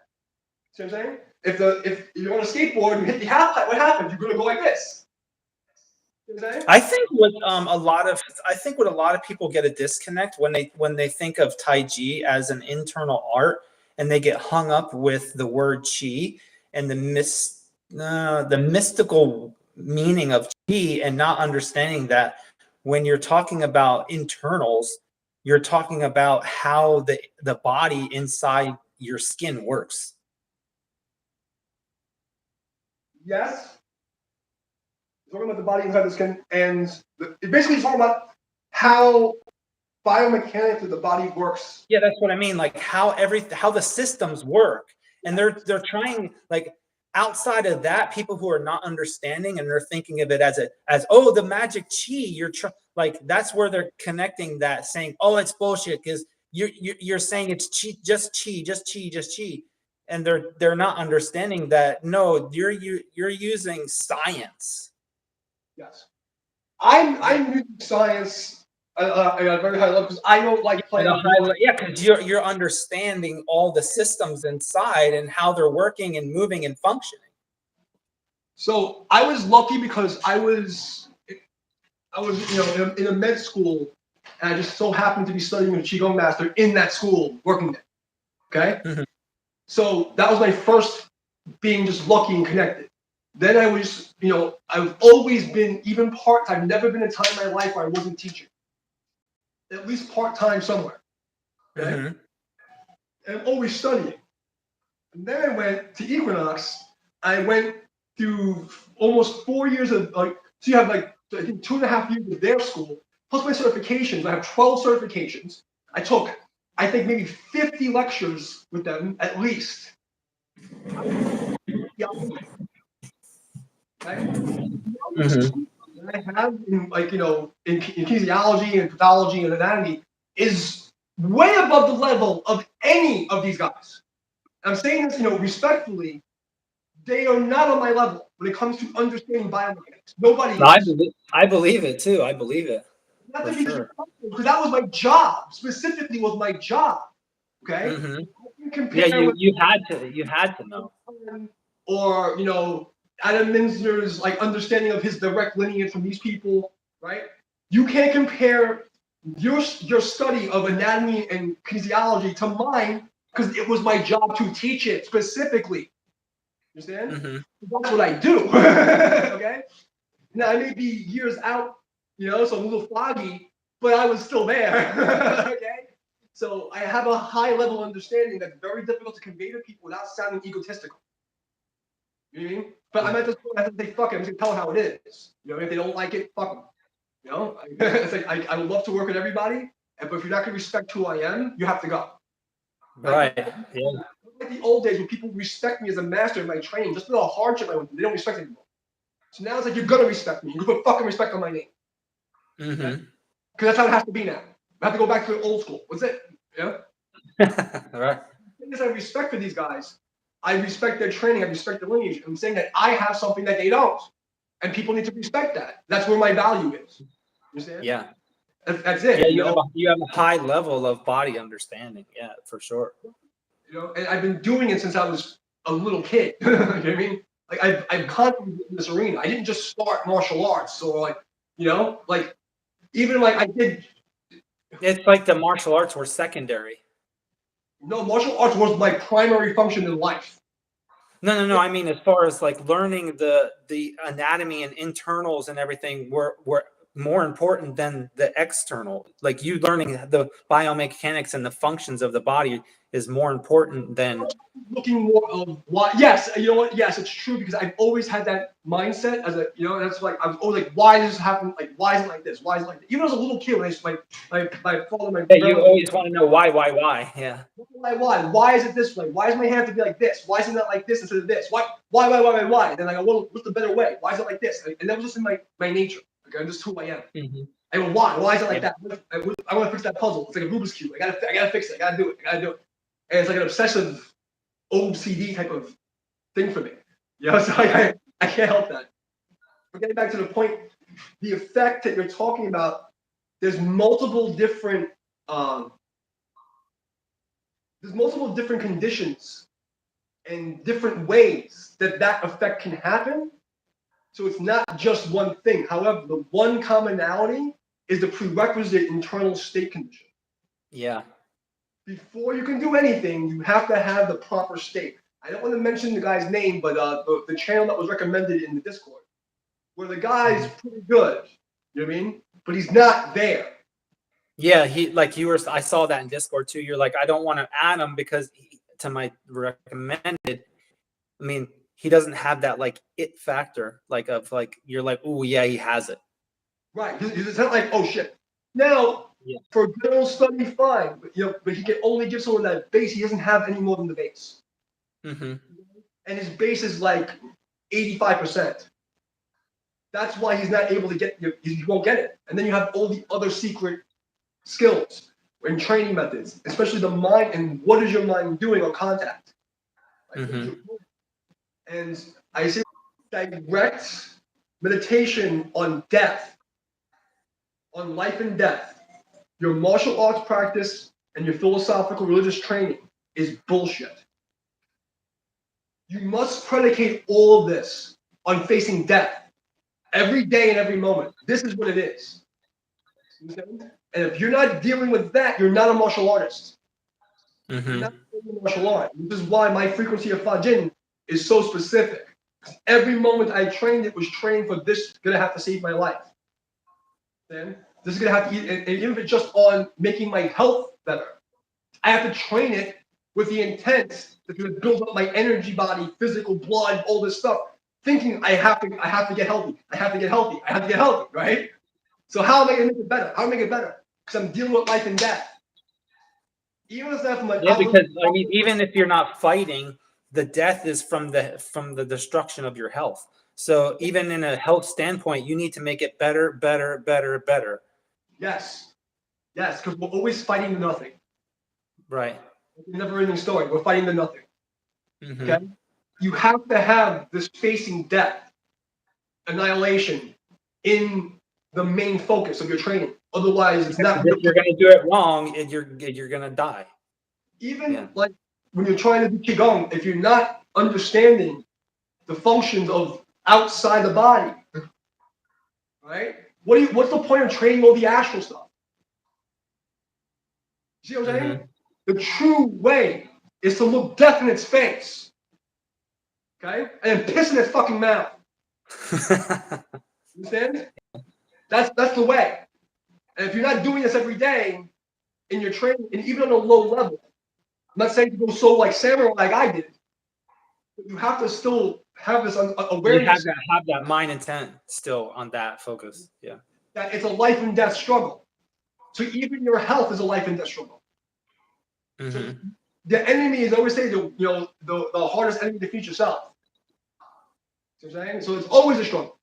S2: See what I'm saying? If you're on a skateboard and you hit the half pipe, what happens? You're going to go like this. See what I'm saying?
S1: I think what a lot of people get a disconnect when they think of Tai Chi as an internal art, and they get hung up with the word Chi and the mystical meaning of Chi, and not understanding that when you're talking about internals, you're talking about how the body inside your skin works.
S2: Yes. Talking about the body inside the skin, and it basically talking about how biomechanically the body works.
S1: Yeah, that's what I mean. Like how the systems work, and they're trying, like, outside of that, people who are not understanding and they're thinking of it as oh, the magic chi. Like that's where they're connecting that, saying oh, it's bullshit because you're saying it's chi, just chi, just chi, just chi, and they're not understanding that no, you're using science.
S2: Yes. I'm using science at a very high level because I don't like
S1: At a
S2: playing.
S1: high yeah, because you're understanding all the systems inside and how they're working and moving and functioning.
S2: So I was lucky because I was in a med school, and I just so happened to be studying a qigong master in that school, working there. Okay,
S1: Mhm.
S2: so that was my first being just lucky and connected. Then I was, I've always been even part. I've never been a time in my life where I wasn't teaching, at least part time somewhere. Okay,
S1: Mhm.
S2: and I'm always studying. And then I went to Equinox. I went through almost 4 years of so you have like I think 2.5 years of their school plus my certifications. I have 12 certifications. I took I think maybe 50 lectures with them at least. Right?
S1: Mhm.
S2: That I have in kinesiology and pathology and anatomy is way above the level of any of these guys. I'm saying this, respectfully. They are not on my level when it comes to understanding biomechanics. Nobody
S1: No,
S2: is.
S1: I believe it too. I believe it
S2: Not
S1: for
S2: to be
S1: sure.
S2: disrespectful, because that was my job. Specifically, was my job. Okay.
S1: Mhm.
S2: I can
S1: Yeah,
S2: compare with
S1: you had to know.
S2: or Adam Minzner's like understanding of his direct lineage from these people, right? You can't compare your study of anatomy and kinesiology to mine because it was my job to teach it specifically. Understand?
S1: Mhm.
S2: That's what I do. Okay. Now I may be years out, so I'm a little foggy, but I was still there. Okay. So I have a high level understanding that's very difficult to convey to people without sounding egotistical. You know what I mean? But I'm at this point, I have to say, fuck it. I'm just gonna tell them how it is. If they don't like it, fuck them. It's like I would love to work with everybody, but if you're not gonna respect who I am, you have to go. Like,
S1: Right. Yeah.
S2: like the old days when people respect me as a master in my training, just for the hardship I went through, they don't respect me anymore. So now it's like you're gonna respect me. You put fucking respect on my name.
S1: Mhm.
S2: Because that's how it has to be now. I have to go back to the old school. What's it? Yeah.
S1: Right.
S2: The thing is, I respect for these guys. I respect their training. I respect their lineage. I'm saying that I have something that they don't, and people need to respect that. That's where my value is. You understand?
S1: Yeah.
S2: That's it.
S1: Yeah,
S2: You know.
S1: you have a high level of body understanding. Yeah, for sure.
S2: You know, and I've been doing it since I was a little kid. You know what I mean? Like I've constantly been in this arena. I didn't just start martial arts. So like, you know, like even like I did.
S1: It's like the martial arts were secondary.
S2: No, martial arts was my primary function in life.
S1: No. I mean, as far as like learning the anatomy and internals and everything were more important than the external. Like you learning the biomechanics and the functions of the body is more important than.
S2: Looking more of why. Yes, you know what? Yes, it's true because I've always had that mindset as a, you know, that's like I was always like, why does this happen? Like, why is it like this? Why is it like that? Even as a little kid, when I used to, my father, my
S1: Yeah, you
S2: grandmother,
S1: always want to know why. Yeah.
S2: why is it this way? Why does my hair have to be like this? Why is it not like this instead of this? Why? And then I go, well, what's the better way? Why is it like this? And that was just in my nature. Like, I'm just who I am.
S1: Hmm.
S2: I go, why? Why is it like
S1: Yeah.
S2: that? I want to fix that puzzle. It's like a Rubik's cube. I gotta fix it. I gotta do it. And it's like an obsessive OCD type of thing for me. You know, so I can't help that. But getting back to the point, the effect that you're talking about, there's multiple different um, conditions and different ways that that effect can happen. So it's not just one thing. However, the one commonality is the prerequisite internal state condition.
S1: Yeah.
S2: Before you can do anything, you have to have the proper state. I don't want to mention the guy's name, but the channel that was recommended in the Discord, where the guy's pretty good, you know what I mean? But he's not there.
S1: Yeah, he like you were. I saw that in Discord too. You're like, I don't want to add him because to my recommended. I mean, he doesn't have that like it factor, like of like you're like, oh yeah, he has it.
S2: Right. It's not like, oh shit. Now,
S1: Yeah.
S2: for general study, fine, but you know, but he can only give someone that base. He doesn't have any more than the base,
S1: Mm-hmm.
S2: and his base is like 85%. That's why he's not able to get. He won't get it, and then you have all the other secret skills and training methods, especially the mind and what is your mind doing on contact. Like,
S1: Mm-hmm.
S2: and I say direct meditation on death, on life and death. Your martial arts practice and your philosophical religious training is bullshit. You must predicate all of this on facing death every day and every moment. This is what it is. And if you're not dealing with that, you're not a martial artist. You're
S1: Mm-hmm.
S2: not doing martial art. This is why my frequency of Fajin is so specific. Every moment I trained, it was trained for this gonna have to save my life. Then this is gonna have to eat, and even if it's just on making my health better, I have to train it with the intent that's gonna build up my energy body, physical blood, all this stuff. Thinking I have to get healthy. I have to get healthy, right? So how am I gonna make it better? How do I make it better? Because I'm dealing with life and death. Even if that's from an
S1: Yeah,
S2: outward.
S1: because I mean, even if you're not fighting, the death is from the destruction of your health. So even in a health standpoint, you need to make it better, better, better, better.
S2: Yes, yes, because we're always fighting the nothing.
S1: Right.
S2: It's a never-ending story. We're fighting the nothing.
S1: Mm-hmm.
S2: Okay, you have to have this facing death, annihilation, in the main focus of your training. Otherwise, it's not
S1: If
S2: real.
S1: you're gonna do it wrong, you're gonna die.
S2: Even
S1: Yeah.
S2: like when you're trying to do qigong, if you're not understanding the functions of outside the body, right? What's the point of training all the astral stuff? You see what I'm saying?
S1: Mm-hmm.
S2: The true way is to look death in its face, okay, and then piss in its fucking mouth. You understand? That's the way. And if you're not doing this every day in your training, and even on a low level, I'm not saying to go so like samurai like I did, but you have to still have this
S1: You
S2: awareness
S1: have that mind intent still on that focus. Yeah.
S2: that it's a life and death struggle. So even your health is a life and death struggle. So
S1: Mm-hmm.
S2: the enemy is always saying the hardest enemy to defeat yourself. You know what I'm saying? So it's always a struggle.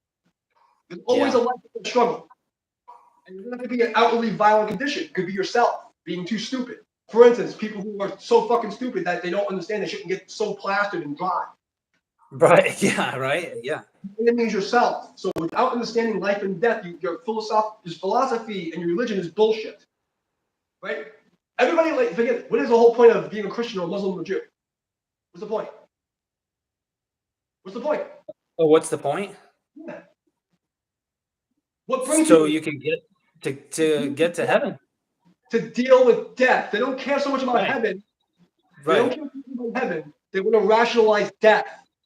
S2: There's always
S1: Yeah.
S2: a life and death struggle. And it doesn't have to be an outwardly violent condition. It could be yourself being too stupid. For instance, people who are so fucking stupid that they don't understand they shouldn't get so plastered and dry.
S1: Right. Yeah. Right. Yeah.
S2: It means yourself. So without understanding life and death, your philosophy and your religion is bullshit, right? Everybody like forget what is the whole point of being a Christian or a Muslim or a Jew? What's the point? What's the point?
S1: Oh, what's the point?
S2: Yeah. What brings
S1: So
S2: you
S1: you can get to heaven.
S2: to deal with death? They don't care so much about
S1: Right.
S2: heaven. They don't
S1: Right.
S2: care so much about heaven. They want to rationalize death,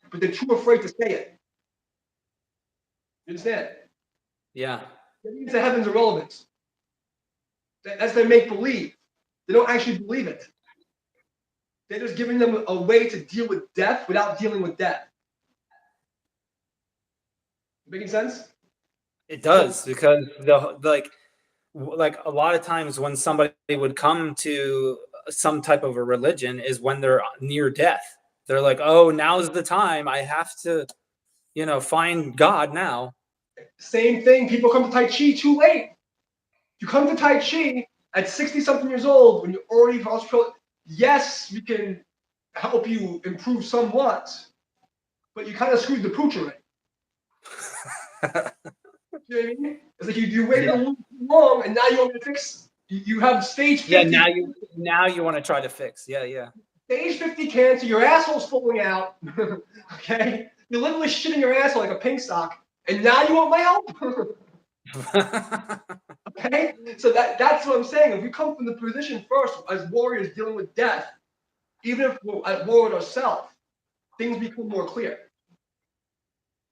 S2: but they're too afraid to say it. You understand?
S1: Yeah.
S2: That means that heaven's irrelevant. That's their make believe. They don't actually believe it. They're just giving them a way to deal with death without dealing with death. Making sense?
S1: It does because like a lot of times when somebody would come to some type of a religion is when they're near death. They're like, "Oh, now's the time. I have to, find God now."
S2: Same thing. People come to Tai Chi too late. You come to Tai Chi at 60 something years old when you're already hospital. Yes, we can help you improve somewhat, but you kind of screwed the pooch already. You know what I mean? It's like you waited a
S1: Yeah.
S2: little too long, and now you want me to fix. You have stage
S1: Yeah,
S2: 50.
S1: now you want to try to fix. Yeah, yeah.
S2: Stage 50 cancer, your asshole's falling out. Okay? You're literally shitting your asshole like a pink sock, and now you want my help? Okay? So that's what I'm saying. If we come from the position first as warriors dealing with death, even if we're at war with ourselves, things become more clear.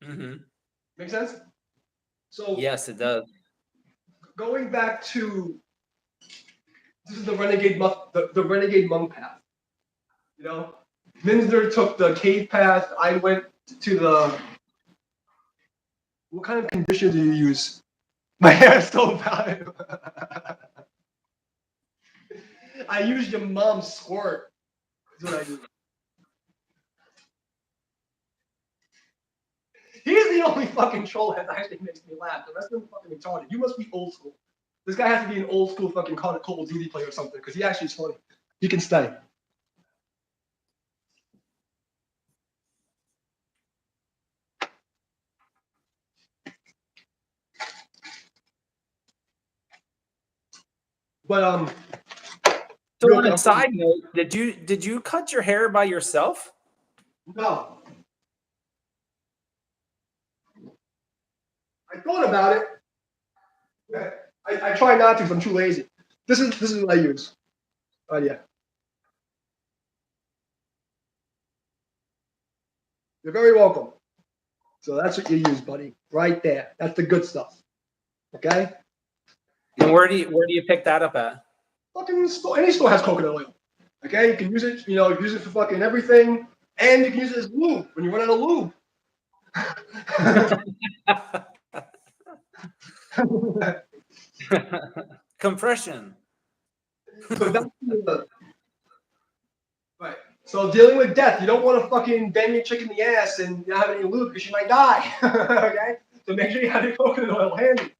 S1: Hmm.
S2: Make sense? So
S1: Yes, it does.
S2: going back to this is the renegade monk, the renegade monk path. You know, Minzer took the cave path. I went to the. What kind of conditioner do you use? My hair is still about it. I used your mom's squirt. Is what I use. He's the only fucking troll that actually makes me laugh. The rest of them fucking retarded. You must be old school. This guy has to be an old school fucking Call of Duty player or something because he actually is funny. He can stay. But
S1: So
S2: real
S1: on a
S2: quick,
S1: side note, did you cut your hair by yourself?
S2: no, I thought about it. I try not to because I'm too lazy. This is what I use. Oh yeah. You're very welcome. So that's what you use, buddy. Right there. That's the good stuff. Okay?
S1: And where do you pick that up at?
S2: Fucking store, any store has coconut oil. Okay? You can use it, use it for fucking everything. And you can use it as lube when you run out of lube.
S1: Compression.
S2: So back to the, right. So dealing with death, you don't want to fucking bang your chick in the ass and not have any lube because she might die. Okay? So make sure you have your coconut oil handy.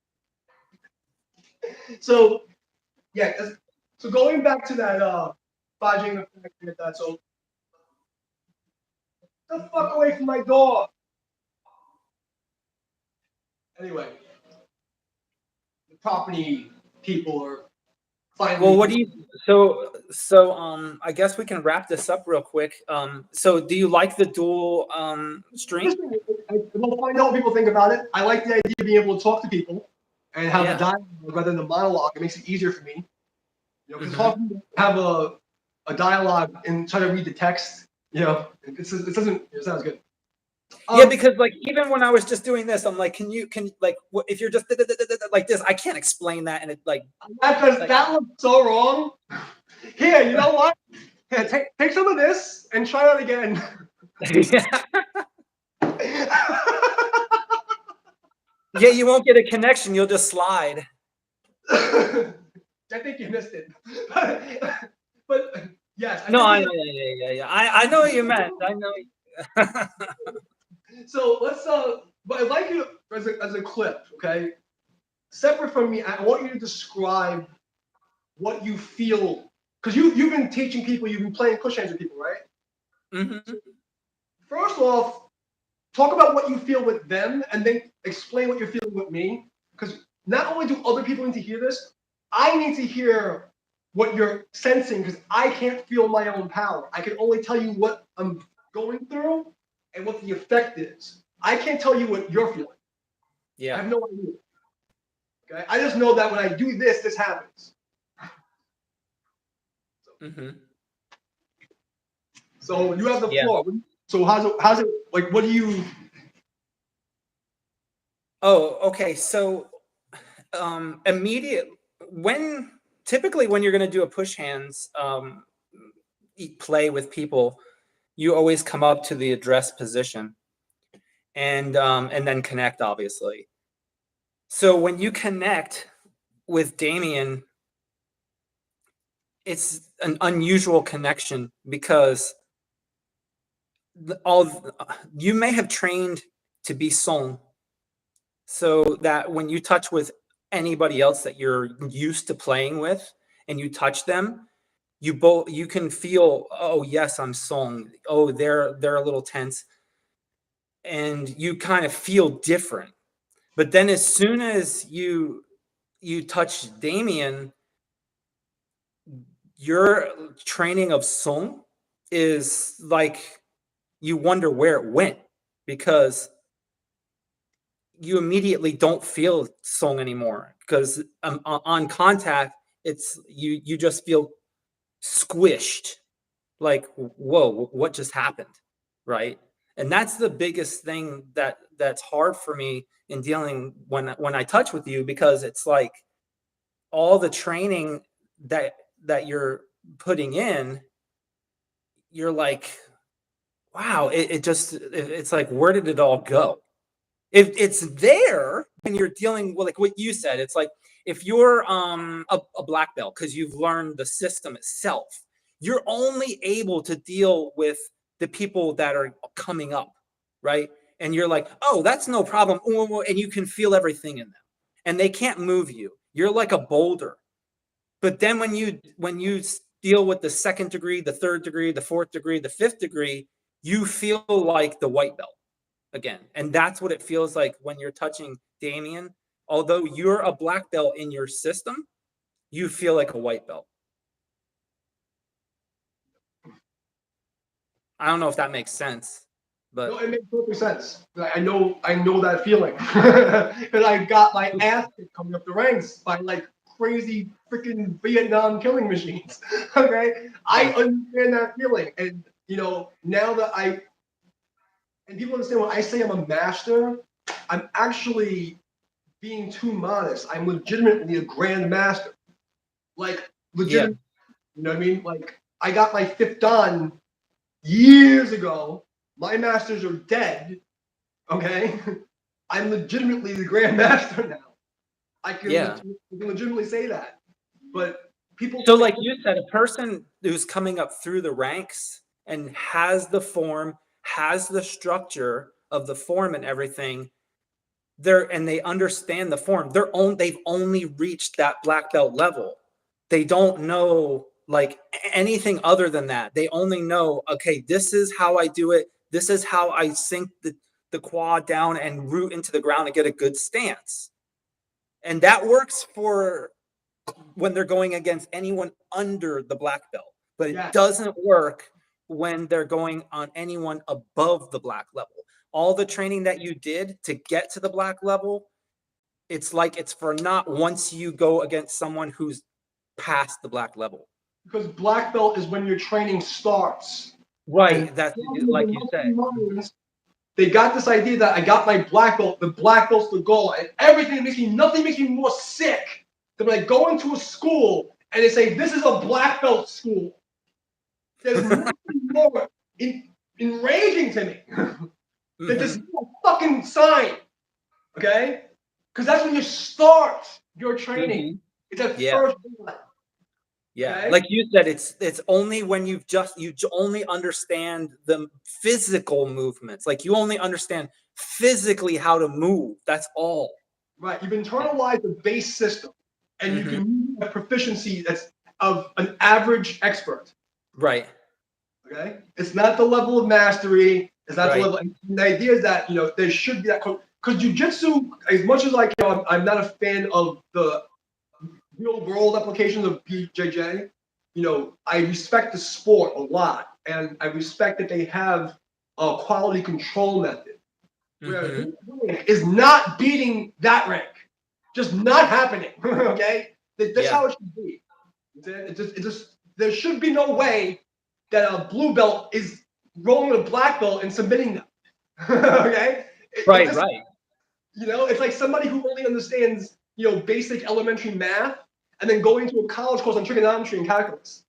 S2: So yeah, so going back to that Bajing effect and that, so the fuck away from my dog. Anyway, the property people are
S1: Well,
S2: finally.
S1: what do you so I guess we can wrap this up real quick. So do you like the dual string?
S2: We'll find out what people think about it. I like the idea of being able to talk to people and have
S1: Yeah.
S2: a dialogue rather than a monologue. It makes it easier for me. Because
S1: Mhm.
S2: have a dialogue and try to read the text. It doesn't. It sounds good.
S1: Yeah, because like even when I was just doing this, I'm like, if you're just like this, I can't explain that, and it like
S2: that looks so wrong. Here, you know what? Here, take some of this and try that again.
S1: yeah, you won't get a connection. You'll just slide.
S2: I think you missed it. But yes,
S1: No, I know. Yeah. I know what you meant. I know.
S2: So let's but I'd like you as a clip, okay? Separate from me, I want you to describe what you feel because you've been teaching people, you've been playing push hands with people, right?
S1: Mhm.
S2: First off, talk about what you feel with them, and then explain what you're feeling with me. Because not only do other people need to hear this, I need to hear what you're sensing, because I can't feel my own power. I can only tell you what I'm going through and what the effect is. I can't tell you what you're feeling. I
S1: Yeah.
S2: have no idea. Okay, I just know that when I do this, this happens.
S1: Mm-hmm.
S2: So you have the
S1: Yeah.
S2: floor. So how's it like? What do you?
S1: Oh, okay. So immediate when typically when you're going to do a push hands play with people, you always come up to the address position and then connect, obviously. So when you connect with Damien, it's an unusual connection because all you may have trained to be song, so that when you touch with anybody else that you're used to playing with and you touch them, you can feel, oh yes, I'm song, oh they're a little tense, and you kind of feel different. But then as soon as you touch Damien, your training of song is like, you wonder where it went, because you immediately don't feel song anymore, because on contact it's you just feel squished, like whoa, what just happened, right? And that's the biggest thing that's hard for me in dealing when I touch with you, because it's like all the training that you're putting in, you're like, wow, it's like, where did it all go? If it's there and you're dealing with, like what you said, it's like if you're a black belt because you've learned the system itself, you're only able to deal with the people that are coming up, right? And you're like, oh, that's no problem, and you can feel everything in them, and they can't move you. You're like a boulder. But then when you deal with the second degree, the third degree, the fourth degree, the fifth degree, you feel like the white belt again. And that's what it feels like when you're touching Damien. Although you're a black belt in your system, you feel like a white belt. I don't know if that makes sense,
S2: No,
S1: but
S2: it makes perfect sense. I know that feeling because I got my ass kicked coming up the ranks by like crazy freaking Vietnam killing machines. Okay, I
S1: yeah,
S2: understand that feeling, and now that and people understand when I say I'm a master, I'm actually being too modest. I'm legitimately a grand master, like
S1: yeah,
S2: legit. You know what I mean? Like I got my fifth dan years ago. My masters are dead. Okay, I'm legitimately the Grand Master now. I can,
S1: yeah.
S2: I can legitimately say that. But people
S1: So,
S2: think,
S1: like you said, a person who's coming up through the ranks and has the form, has the structure of the form and everything, they understand the form. They've only reached that black belt level. They don't know like anything other than that. They only know, okay, this is how I do it. This is how I sink the quad down and root into the ground and get a good stance. And that works for when they're going against anyone under the black belt, but it
S2: yeah,
S1: doesn't work when they're going on anyone above the black level. All the training that you did to get to the black level, it's like it's for not once you go against someone who's past the black level.
S2: because black belt is when your training starts. And
S1: Right. That's like you said.
S2: Muslim minds, they got this idea that I got my black belt, the black belt's the goal, and nothing makes me more sick than when I go into a school and they say, this is a black belt school. There's nothing more enraging to me than just
S1: Mhm.
S2: a fucking sign. Okay? Because that's when you start your training.
S1: Mhm.
S2: It's at
S1: Yeah.
S2: first one.
S1: Yeah,
S2: Okay?
S1: like you said, it's only when you only understand the physical movements. Like you only understand physically how to move. That's all.
S2: Right. You've internalized the base system and you
S1: Hmm.
S2: can use a proficiency that's of an average expert.
S1: Right.
S2: Okay? It's not the level of mastery, Because that's the
S1: Right.
S2: level. And the idea is that there should be that because jujitsu, as much as like I'm not a fan of the real world applications of BJJ. I respect the sport a lot, and I respect that they have a quality control method. Where
S1: Mm-hmm.
S2: this rank is not beating that rank, just not happening. Okay, that's
S1: Yeah.
S2: how it should be. It just there should be no way that a blue belt is rolling a black belt and submitting them. Okay, it
S1: Right.
S2: just
S1: Right.
S2: it's like somebody who only understands basic elementary math and then going to a college course on trigonometry and calculus.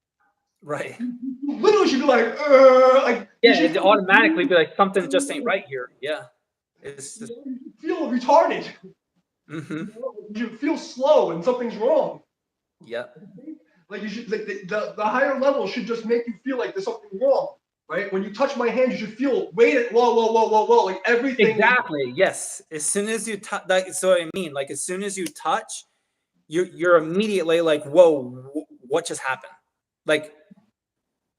S1: Right.
S2: You literally should be like you
S1: Yeah.
S2: should
S1: It
S2: feel,
S1: automatically be like something just ain't right here. Yeah. It's just.
S2: you should feel retarded.
S1: Mm-hmm.
S2: You should feel slow and something's wrong.
S1: Yeah.
S2: Like you should like the higher level should just make you feel like there's something wrong. Right? When you touch my hand, you should feel wait, whoa, like everything.
S1: Exactly. Yes. As soon as you touch, like, so I mean, like, as soon as you touch, you're immediately like, whoa, what just happened? Like,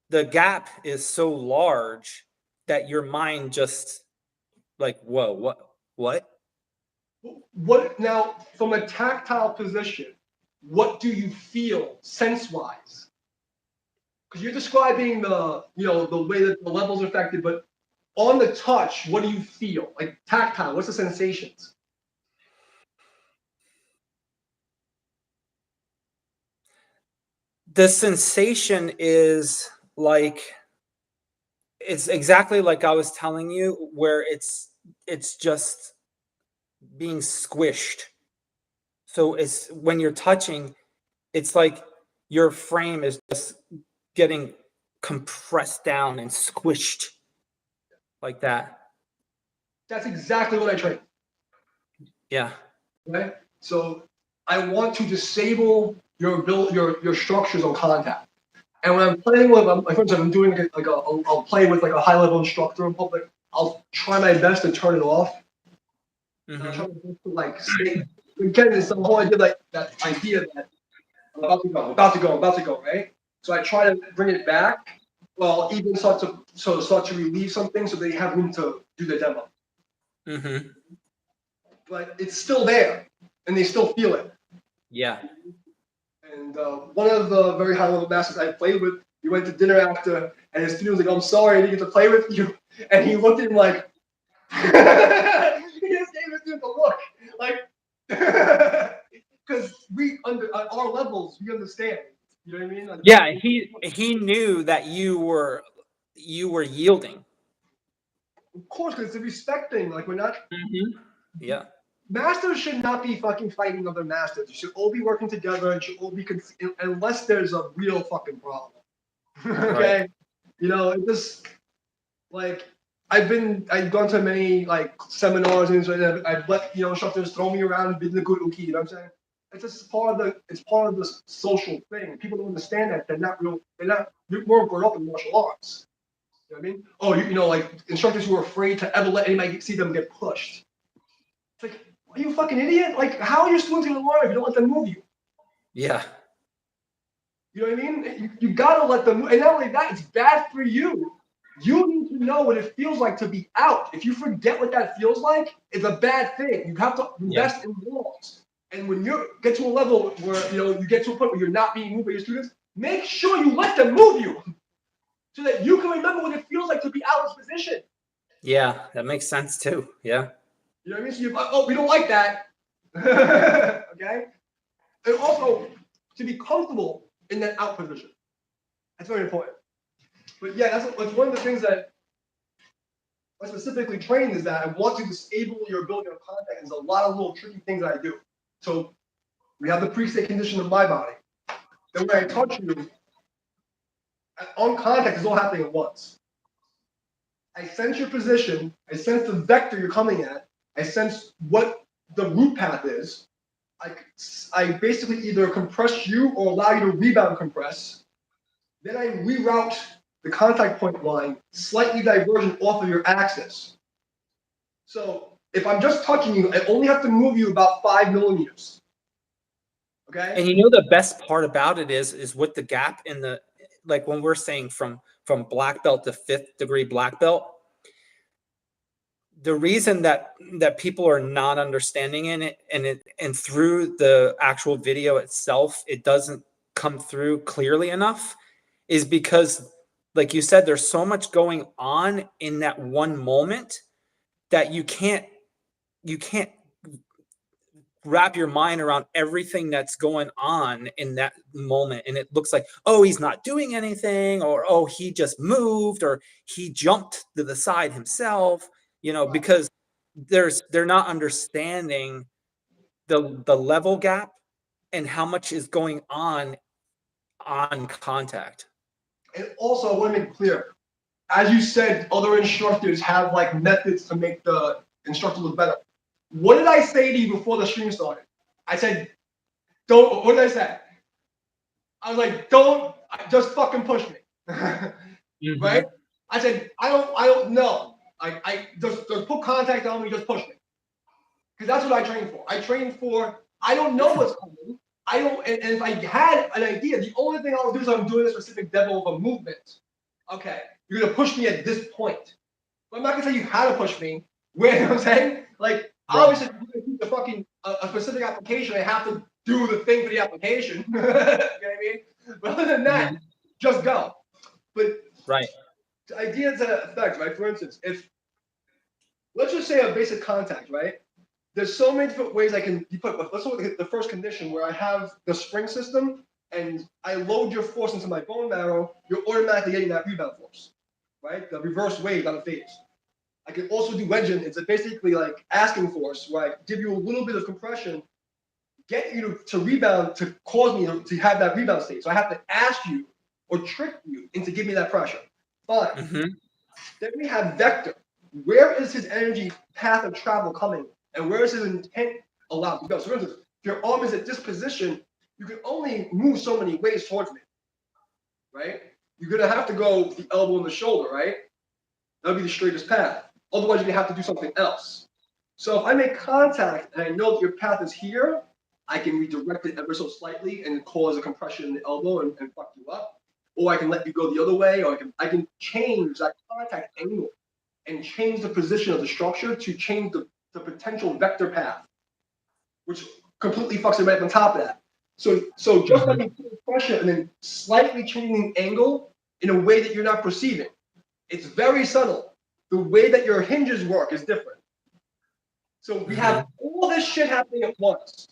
S1: the gap is so large that your mind just like, whoa, what?
S2: What now from a tactile position? What do you feel sense-wise? Because you're describing the way that the levels are affected, but on the touch, what do you feel? Like tactile, what's the sensations?
S1: The sensation is like, it's exactly like I was telling you, where it's just being squished. So it's when you're touching, it's like your frame is just getting compressed down and squished like that.
S2: That's exactly what I train.
S1: Yeah.
S2: Right? So I want to disable your structures on contact. And when I'm playing with my friends, I'm doing I'll play with like a high level instructor in public. I'll try my best to turn it off. And I'll try
S1: Mm-hmm.
S2: my best to like stay. Again, it's the whole idea like that idea that I'm about to go, right? So I try to bring it back. Well, even start to relieve something so they have room to do the demo.
S1: Mm-hmm.
S2: But it's still there, and they still feel it.
S1: Yeah.
S2: And one of the very high level masters I played with, we went to dinner after, and his student was like, "I'm sorry, I didn't get to play with you." And he looked at him like, he just gave it to him the look, like, because we at our levels we understand. You know what I mean? Like,
S1: Yeah, he knew that you were yielding.
S2: of course, because it's a respect thing. Like we're not
S1: Mm-hmm. Yeah.
S2: masters should not be fucking fighting other masters. You should all be working together and should all be unless there's a real fucking problem. Okay,
S1: Right.
S2: it just like I've gone to many like seminars and I've let instructors throw me around and been the good uki. You know what I'm saying? It's part of the social thing. People don't understand that they're not more brought up in martial arts. You know what I mean? Oh, like instructors who are afraid to ever let anybody see them get pushed. It's like, are you a fucking idiot? Like, how are your students gonna learn if you don't let them move you?
S1: Yeah.
S2: You know what I mean? You gotta let them, and not only that, it's bad for you. You need to know what it feels like to be out. If you forget what that feels like, it's a bad thing. You have to
S1: Yeah.
S2: invest in walls. And when you get to a level where you get to a point where you're not being moved by your students, make sure you let them move you, so that you can remember what it feels like to be out of position.
S1: Yeah. That makes sense too. Yeah.
S2: You know what I mean? So you're like, oh, we don't like that. Okay? And also to be comfortable in that out position. That's very important. But yeah, that's one of the things that I specifically train is that I want to disable your ability on contact. There's a lot of little tricky things that I do. So we have the pre-state condition of my body. Then when I touch you, on contact is all happening at once. I sense your position. I sense the vector you're coming at. I sense what the route path is. I basically either compress you or allow you to rebound compress. Then I reroute the contact point line slightly divergent off of your axis. So if I'm just touching you, I only have to move you about 5 millimeters. Okay?
S1: And the best part about it is with the gap in the, like when we're saying from black belt to 5th degree black belt, the reason that people are not understanding in it, and through the actual video itself, it doesn't come through clearly enough, is because, like you said, there's so much going on in that one moment that you can't wrap your mind around everything that's going on in that moment. And it looks like, oh, he's not doing anything, or oh, he just moved, or he jumped to the side himself, because they're not understanding the level gap and how much is going on contact.
S2: And also, I want to make it clear, as you said, other instructors have like methods to make the instructor look better. What did I say to you before the stream started? I said, don't, what did I say? I was like, don't, just fucking push me. Right? I said, I don't know. I just put contact on me, just push me. Because that's what I train for. I train for, I don't know what's coming. I don't, and if I had an idea, the only thing I'll do is I'm doing a specific level of a movement. Okay, you're gonna push me at this point. But I'm not gonna tell you how to push me. Where, you know what I'm saying? Like, obviously, if you're gonna do the fucking a specific application, I have to do the thing for the application. You know what I mean? But other than that, just go. But
S1: Right.
S2: the idea to effect, right? For instance, if let's just say a basic contact, right? There's so many different ways I can put. Let's look at the first condition where I have the spring system and I load your force into my bone marrow. You're automatically getting that rebound force, right? The reverse wave on a phase. I can also do wedging. It's basically like asking force, where I give you a little bit of compression, get you to rebound to cause me to have that rebound state. So I have to ask you or trick you into giving me that pressure. Fine. Then we have vector. Where is his energy path of travel coming? And where is his intent allowed to go? So for instance, if your arm is at this position, you can only move so many ways towards me, right? You're going to have to go with the elbow and the shoulder, right? That would be the straightest path. Otherwise, you're going to have to do something else. So if I make contact and I know that your path is here, I can redirect it ever so slightly and cause a compression in the elbow and fuck you up. Or I can let you go the other way, or I can change that contact angle and change the position of the structure to change the potential vector path, which completely fucks it right up on top of that. So just like putting pressure and then slightly changing angle in a way that you're not perceiving. It's very subtle. The way that your hinges work is different. So we have all this shit happening at once.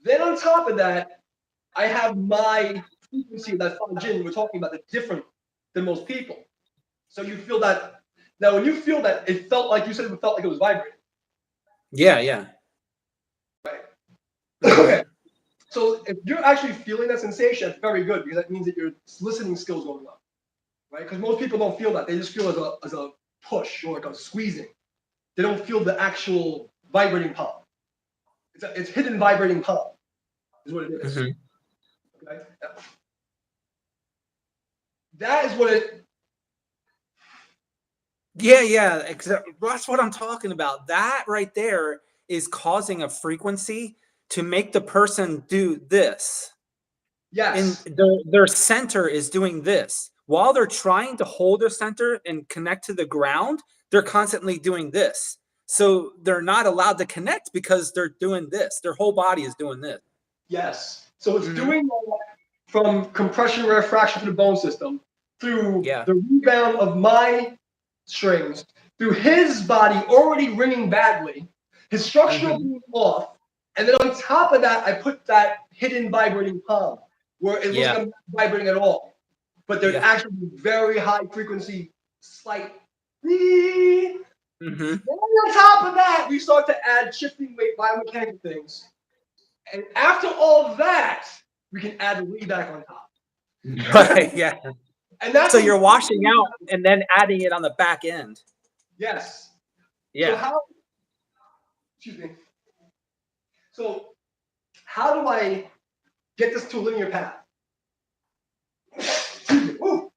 S2: Then on top of that, I have my frequency, that Jin we're talking about, that's different than most people. So you feel that. Now, when you feel that, it felt like you said it felt like it was vibrating.
S1: Yeah.
S2: Right. Okay. So if you're actually feeling that sensation, that's very good, because that means that your listening skills going up, right? Because most people don't feel that; they just feel as a push or like a squeezing. They don't feel the actual vibrating pump. It's hidden vibrating pump, is what it is. Okay. That is what it.
S1: Yeah, exactly. That's what I'm talking about. That right there is causing a frequency to make the person do this.
S2: Yes.
S1: And their center is doing this. While they're trying to hold their center and connect to the ground, they're constantly doing this. So they're not allowed to connect because they're doing this. Their whole body is doing this.
S2: Yes. So it's doing that from compression rarefaction to the bone system through the rebound of my strings, through his body already ringing badly, his structural being off, and then on top of that, I put that hidden vibrating palm where it looks like I'm not vibrating at all, but there's actually very high frequency, slight. Then on top of that, we start to add shifting weight biomechanical things, and after all of that, we can add the lead back on top.
S1: Right. Yeah.
S2: And that's
S1: so you're washing out and then adding it on the back end.
S2: Yes.
S1: Yeah.
S2: So excuse me. So how do I get this to a linear path? Ooh.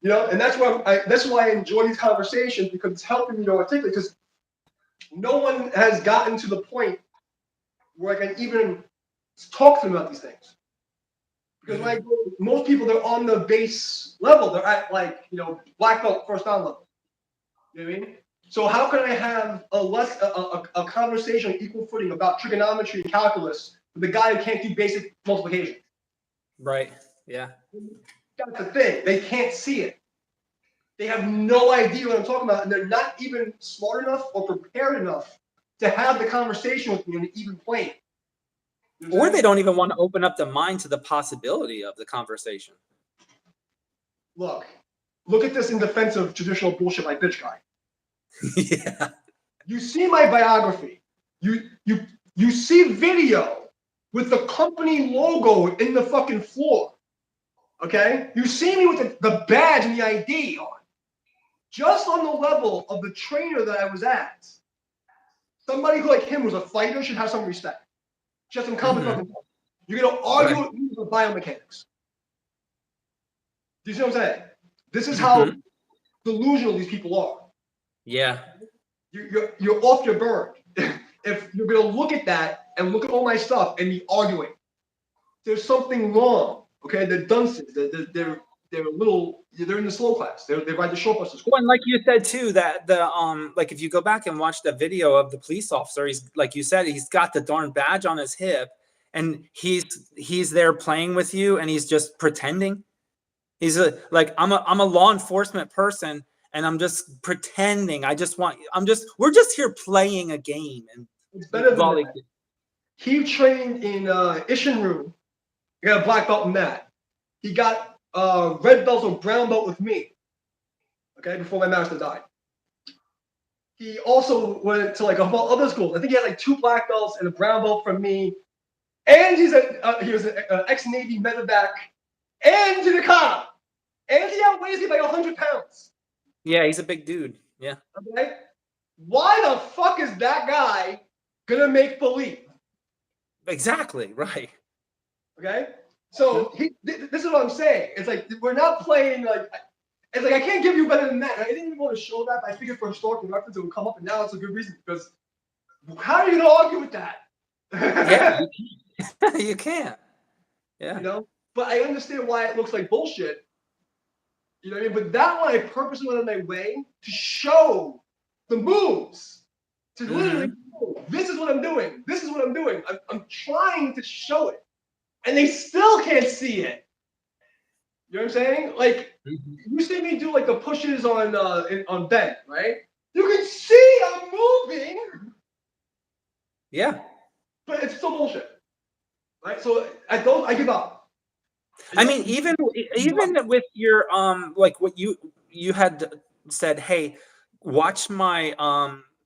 S2: You know, and that's why I enjoy these conversations, because it's helping me to articulate, because no one has gotten to the point where I can even talk to them about these things. Because when I go, most people, they're on the base level. They're at, like, black belt, first down level. You know what I mean? So how can I have a conversation on equal footing about trigonometry and calculus with a guy who can't do basic multiplication?
S1: Right. Yeah.
S2: That's the thing. They can't see it. They have no idea what I'm talking about, and they're not even smart enough or prepared enough to have the conversation with me on an even plane. You know what
S1: Or
S2: I'm
S1: they
S2: saying?
S1: don't even want to open up the mind to the possibility of the conversation.
S2: Look at this in defense of traditional bullshit like bitch guy.
S1: Yeah.
S2: You see my biography. You see video with the company logo in the fucking floor. Okay? You see me with the badge and the ID on. Just on the level of the trainer that I was at. Somebody who like him was a fighter should have some respect. Just some common
S1: Mhm.
S2: fucking. You're gonna argue with me with biomechanics. Do you see what I'm saying? This is how
S1: Mhm.
S2: delusional these people are.
S1: Yeah.
S2: You're off your bird if you're gonna look at that and look at all my stuff and be arguing. There's something wrong. Okay, they're dunces. They're a little. They're in the slow class. They ride the short bus to school.
S1: Well, and like you said too, that the like if you go back and watch the video of the police officer, he's like you said, he's got the darn badge on his hip, and he's there playing with you, and he's just pretending. He's like I'm a law enforcement person, and I'm just pretending. We're just here playing a game, and
S2: It's better than
S1: volley.
S2: that. He trained in Ishinru. He got a black belt in that. He got red belt or brown belt with me. Okay, before my master died. He also went to like a couple other schools. I think he had like 2 black belts and a brown belt from me. And he was an ex-Navy medevac. And he's a cop. And he outweighs me by 100 pounds.
S1: Yeah, he's a big dude. Yeah.
S2: Okay? Why the fuck is that guy gonna make believe?
S1: Exactly. Right.
S2: Okay? So this is what I'm saying. It's like we're not playing like it's like I can't give you better than that. I didn't even want to show that, but I figured for historical reference it would come up, and now it's a good reason because how are you gonna argue with that?
S1: Yeah. You can't. Yeah.
S2: You know? But I understand why it looks like bullshit. You know what I mean? But that one I purposely went on my way to show the moves. To literally, this is what I'm doing. This is what I'm doing. I'm trying to show it. And they still can't see it. You know what I'm saying? Like, you see me do like the pushes on Ben, right? You can see I'm moving,
S1: Yeah.
S2: but it's still bullshit. Right? So I give up.
S1: I mean, even with your like what you had said, hey, watch my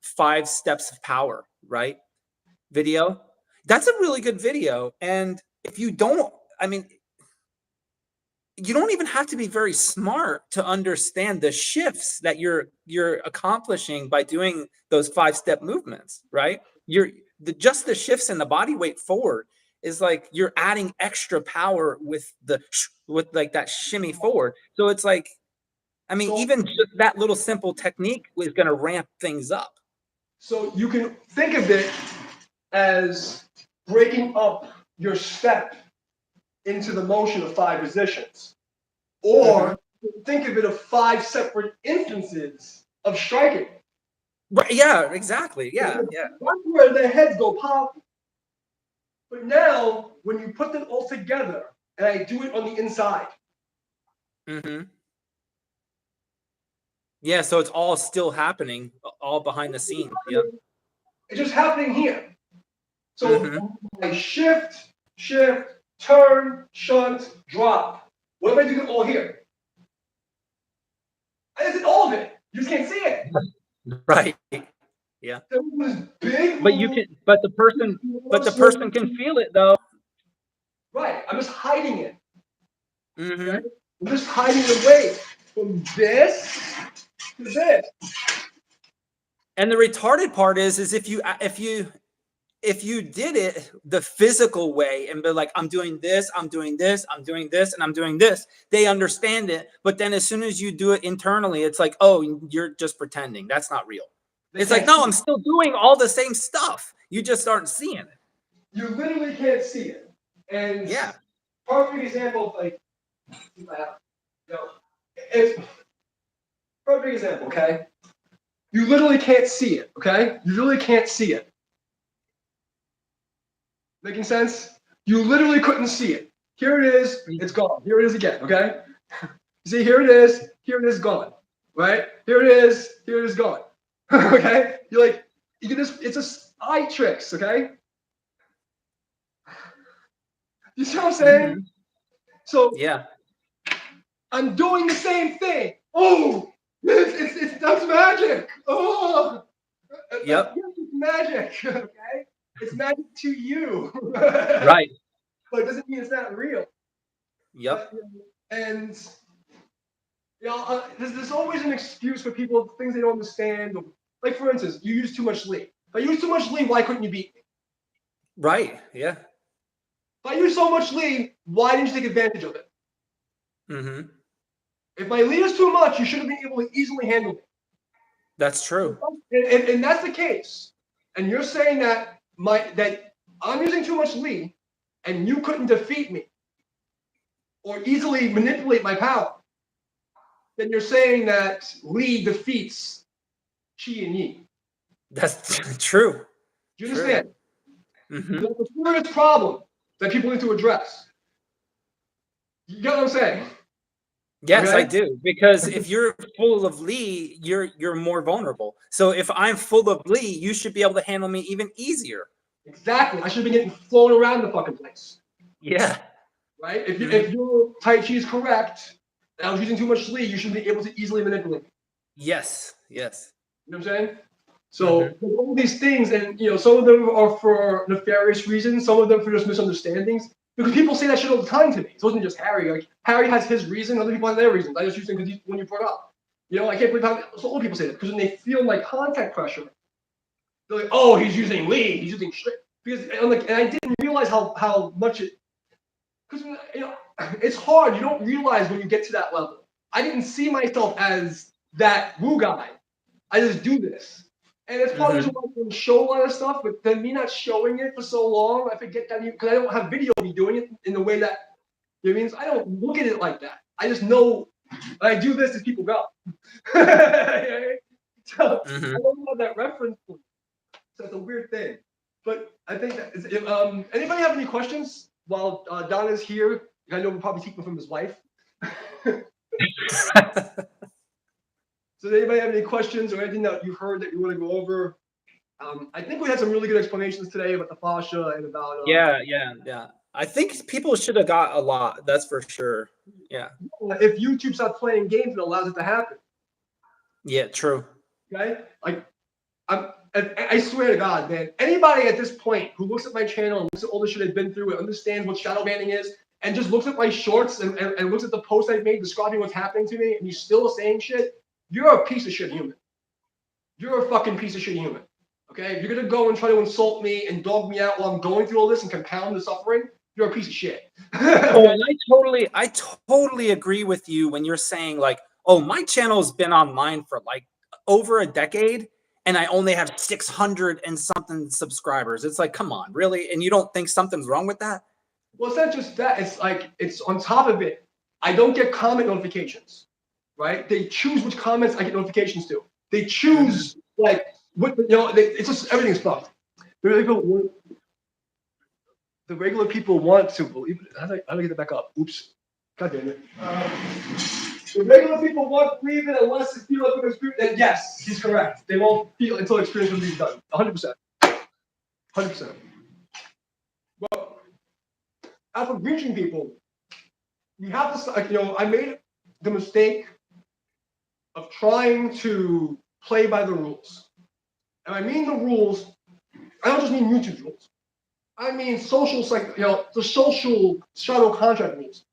S1: 5 steps of power, right? Video. That's a really good video. And if you don't, I mean, you don't even have to be very smart to understand the shifts that you're accomplishing by doing those 5-step movements, right? Just the shifts in the body weight forward is like you're adding extra power with with like that shimmy forward. So it's like, I mean,
S2: So,
S1: even just that little simple technique is going to ramp things up.
S2: so you can think of it as breaking up your step into the motion of 5 positions. Or think of it of 5 separate instances of striking.
S1: Right? Yeah, exactly. Yeah, yeah.
S2: That's where their heads go pop. But now, when you put them all together, and I do it on the inside.
S1: Yeah, so it's all still happening, all behind the scenes. Yeah.
S2: It's just happening here. So I shift, turn, shunt, drop. What am I doing all here? I did all of it. You just can't see it.
S1: Right. Yeah.
S2: There was big
S1: But you can, but the person can feel it though.
S2: Right. I'm just hiding it.
S1: Mm-hmm.
S2: I'm just hiding the weight from this to this.
S1: And the retarded part is if you did it the physical way and be like, I'm doing this, I'm doing this, I'm doing this, and I'm doing this, they understand it. But then as soon as you do it internally, it's like, oh, you're just pretending. That's not real. It's like, no, I'm still doing all the same stuff. You just aren't seeing it.
S2: You literally can't see it. And
S1: yeah,
S2: perfect example, like, you know, it's perfect example, okay? You literally can't see it, okay? You really can't see it. Making sense? You literally couldn't see it. Here it is, it's gone. Here it is again, okay? You see, here it is, gone. Right? Here it is, gone. Okay? You're like, you can just, it's just eye tricks, okay? You see what I'm saying? So
S1: Yeah.
S2: I'm doing the same thing. Oh, that's magic. Oh,
S1: Yep.
S2: it's magic. Okay, it's magic to you.
S1: Right.
S2: But it doesn't mean it's not real.
S1: Yep.
S2: And there's always an excuse for people, things they don't understand. Like for instance, you use too much Lee. If I use too much Lee, why couldn't you beat me?
S1: Right. Yeah.
S2: If I use so much Lee, why didn't you take advantage of it?
S1: Mm-hmm.
S2: If my Lee is too much, you should have been able to easily handle it.
S1: That's true.
S2: And that's the case. And you're saying that I'm using too much Lee, and you couldn't defeat me or easily manipulate my power. Then you're saying that Lee defeats Qi and Yi.
S1: That's true.
S2: Do you understand?
S1: Mm-hmm.
S2: That's a serious problem that people need to address. You get what I'm saying?
S1: Yes,
S2: Okay?
S1: I do. Because if you're full of Lee, you're more vulnerable. So if I'm full of Lee, you should be able to handle me even easier.
S2: Exactly. I should have been getting flown around the fucking place.
S1: Yeah.
S2: Right? If your Tai Chi is correct, and I was using too much Lee, you should be able to easily manipulate me.
S1: Yes. Yes.
S2: You know what I'm saying? So all these things, and some of them are for nefarious reasons, some of them for just misunderstandings. Because people say that shit all the time to me. It wasn't just Harry. Like Harry has his reason, other people have their reasons. I just use them because when you brought up. I can't believe how so all people say that because when they feel like contact pressure, they're like, "Oh, he's using Lee, he's using straight." Because and I didn't realize how much it. Because it's hard. You don't realize when you get to that level. I didn't see myself as that woo guy. I just do this. And it's probably just why I can show a lot of stuff, but then me not showing it for so long, I forget that because I don't have video of me doing it in the way that you know what I mean. So I don't look at it like that. I just know when I do this as people go. So I don't have that reference point. So it's a weird thing. But I think that if, anybody have any questions while Donna's here? I know we'll probably take them from his wife. So does anybody have any questions or anything that you've heard that you want to go over? I think we had some really good explanations today about the fascia and about
S1: Yeah. I think people should have got a lot. That's for sure. Yeah.
S2: If YouTube stops playing games, it allows it to happen.
S1: Yeah. True.
S2: Okay, like I swear to God, man, anybody at this point who looks at my channel and looks at all the shit I've been through and understands what shadow banning is, and just looks at my shorts and looks at the posts I've made describing what's happening to me, and you're still saying shit, you're a piece of shit human. You're a fucking piece of shit human. Okay? If you're gonna go and try to insult me and dog me out while I'm going through all this and compound the suffering, you're a piece of shit.
S1: Oh, and I totally agree with you when you're saying like, oh, my channel's been online for like over a decade and I only have 600 and something subscribers. It's like, come on, really? And you don't think something's wrong with that?
S2: Well, it's not just that. It's like it's on top of it. I don't get comment notifications, right? They choose which comments I get notifications to. They choose like what it's just everything's fucked. The regular people want to believe it. How do I get it back up? Oops. God damn it. The regular people won't believe it unless it's feel like an experience. And yes, he's correct. They won't feel until experience will be done. 100%. 100%. Well, after reaching people, you have to, I made the mistake of trying to play by the rules. And I mean the rules, I don't just mean YouTube rules. I mean social, the social shadow contract rules.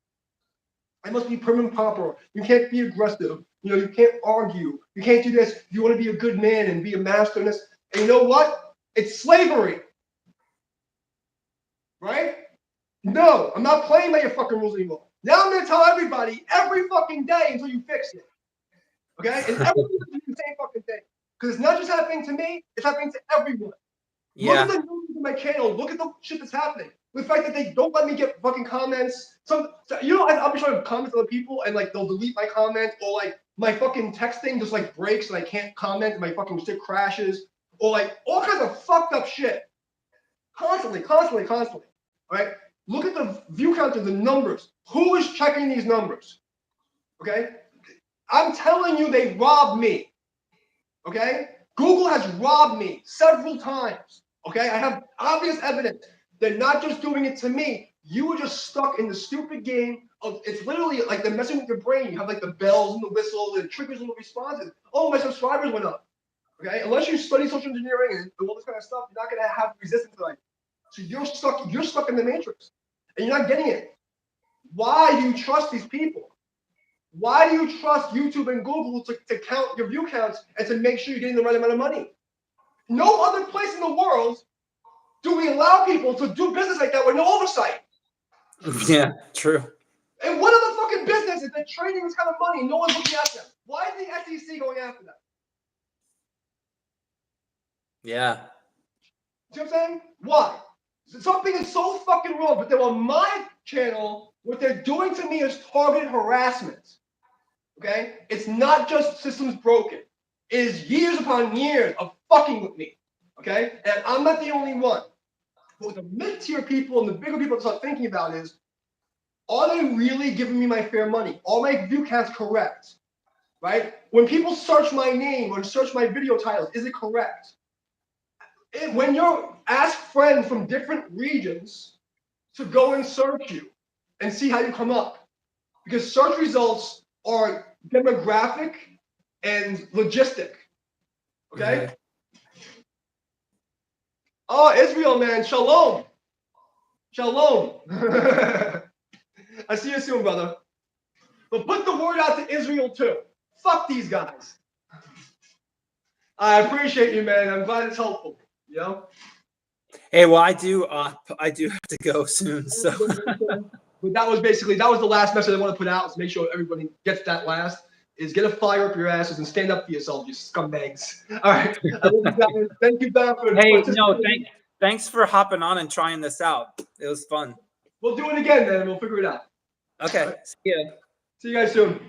S2: I must be prim and proper. You can't be aggressive. You can't argue. You can't do this. You want to be a good man and be a master in this. And you know what? It's slavery. Right? No, I'm not playing by your fucking rules anymore. Now I'm going to tell everybody every fucking day until you fix it. Okay? And everyone's doing the same fucking thing. Because it's not just happening to me, it's happening to everyone.
S1: Yeah.
S2: Look at the news on my channel. Look at the shit that's happening. The fact that they don't let me get fucking comments. I'll be trying to comment on other people and like they'll delete my comment or like my fucking texting just like breaks and I can't comment and my fucking shit crashes, or like all kinds of fucked up shit. Constantly. All right? Look at the view count of the numbers. Who is checking these numbers? Okay? I'm telling you, they robbed me. Okay? Google has robbed me several times. Okay? I have obvious evidence. They're not just doing it to me. You were just stuck in the stupid game of, it's literally like they're messing with your brain. You have like the bells and the whistles and triggers and the responses. Oh, my subscribers went up. Okay? Unless you study social engineering and all this kind of stuff, you're not gonna have resistance to like. So you're stuck in the matrix. And you're not getting it. Why do you trust these people? Why do you trust YouTube and Google to count your view counts and to make sure you're getting the right amount of money? No other place in the world do we allow people to do business like that with no oversight.
S1: Yeah, true.
S2: And what other fucking business is that trading this kind of money and no one's looking at them? Why is the SEC going after them?
S1: Yeah.
S2: See what I'm saying? Why? Something is so fucking wrong, but then on my channel, what they're doing to me is targeted harassment. Okay? It's not just systems broken. It is years upon years of fucking with me. Okay? And I'm not the only one. But what the mid-tier people and the bigger people start thinking about is, are they really giving me my fair money? Are my view counts correct? Right? When people search my name or search my video titles, is it correct? When you ask friends from different regions to go and search you and see how you come up, because search results are demographic and logistic. Okay?
S1: Mhm.
S2: Oh, Israel, man, shalom. Shalom. I see you soon, brother. But put the word out to Israel too. Fuck these guys. I appreciate you, man. I'm glad it's helpful. You know?
S1: Hey, well, I do have to go soon. So
S2: But that was the last message I want to put out, is make sure everybody gets that last, is get a fire up your asses and stand up for yourself, you scumbags. All right. I love you guys. Thank you, Don, for
S1: hey, no,
S2: participating.
S1: thanks for hopping on and trying this out. It was fun.
S2: We'll do it again, man. We'll figure it out.
S1: Okay.
S2: All right.
S1: See ya.
S2: See you guys soon.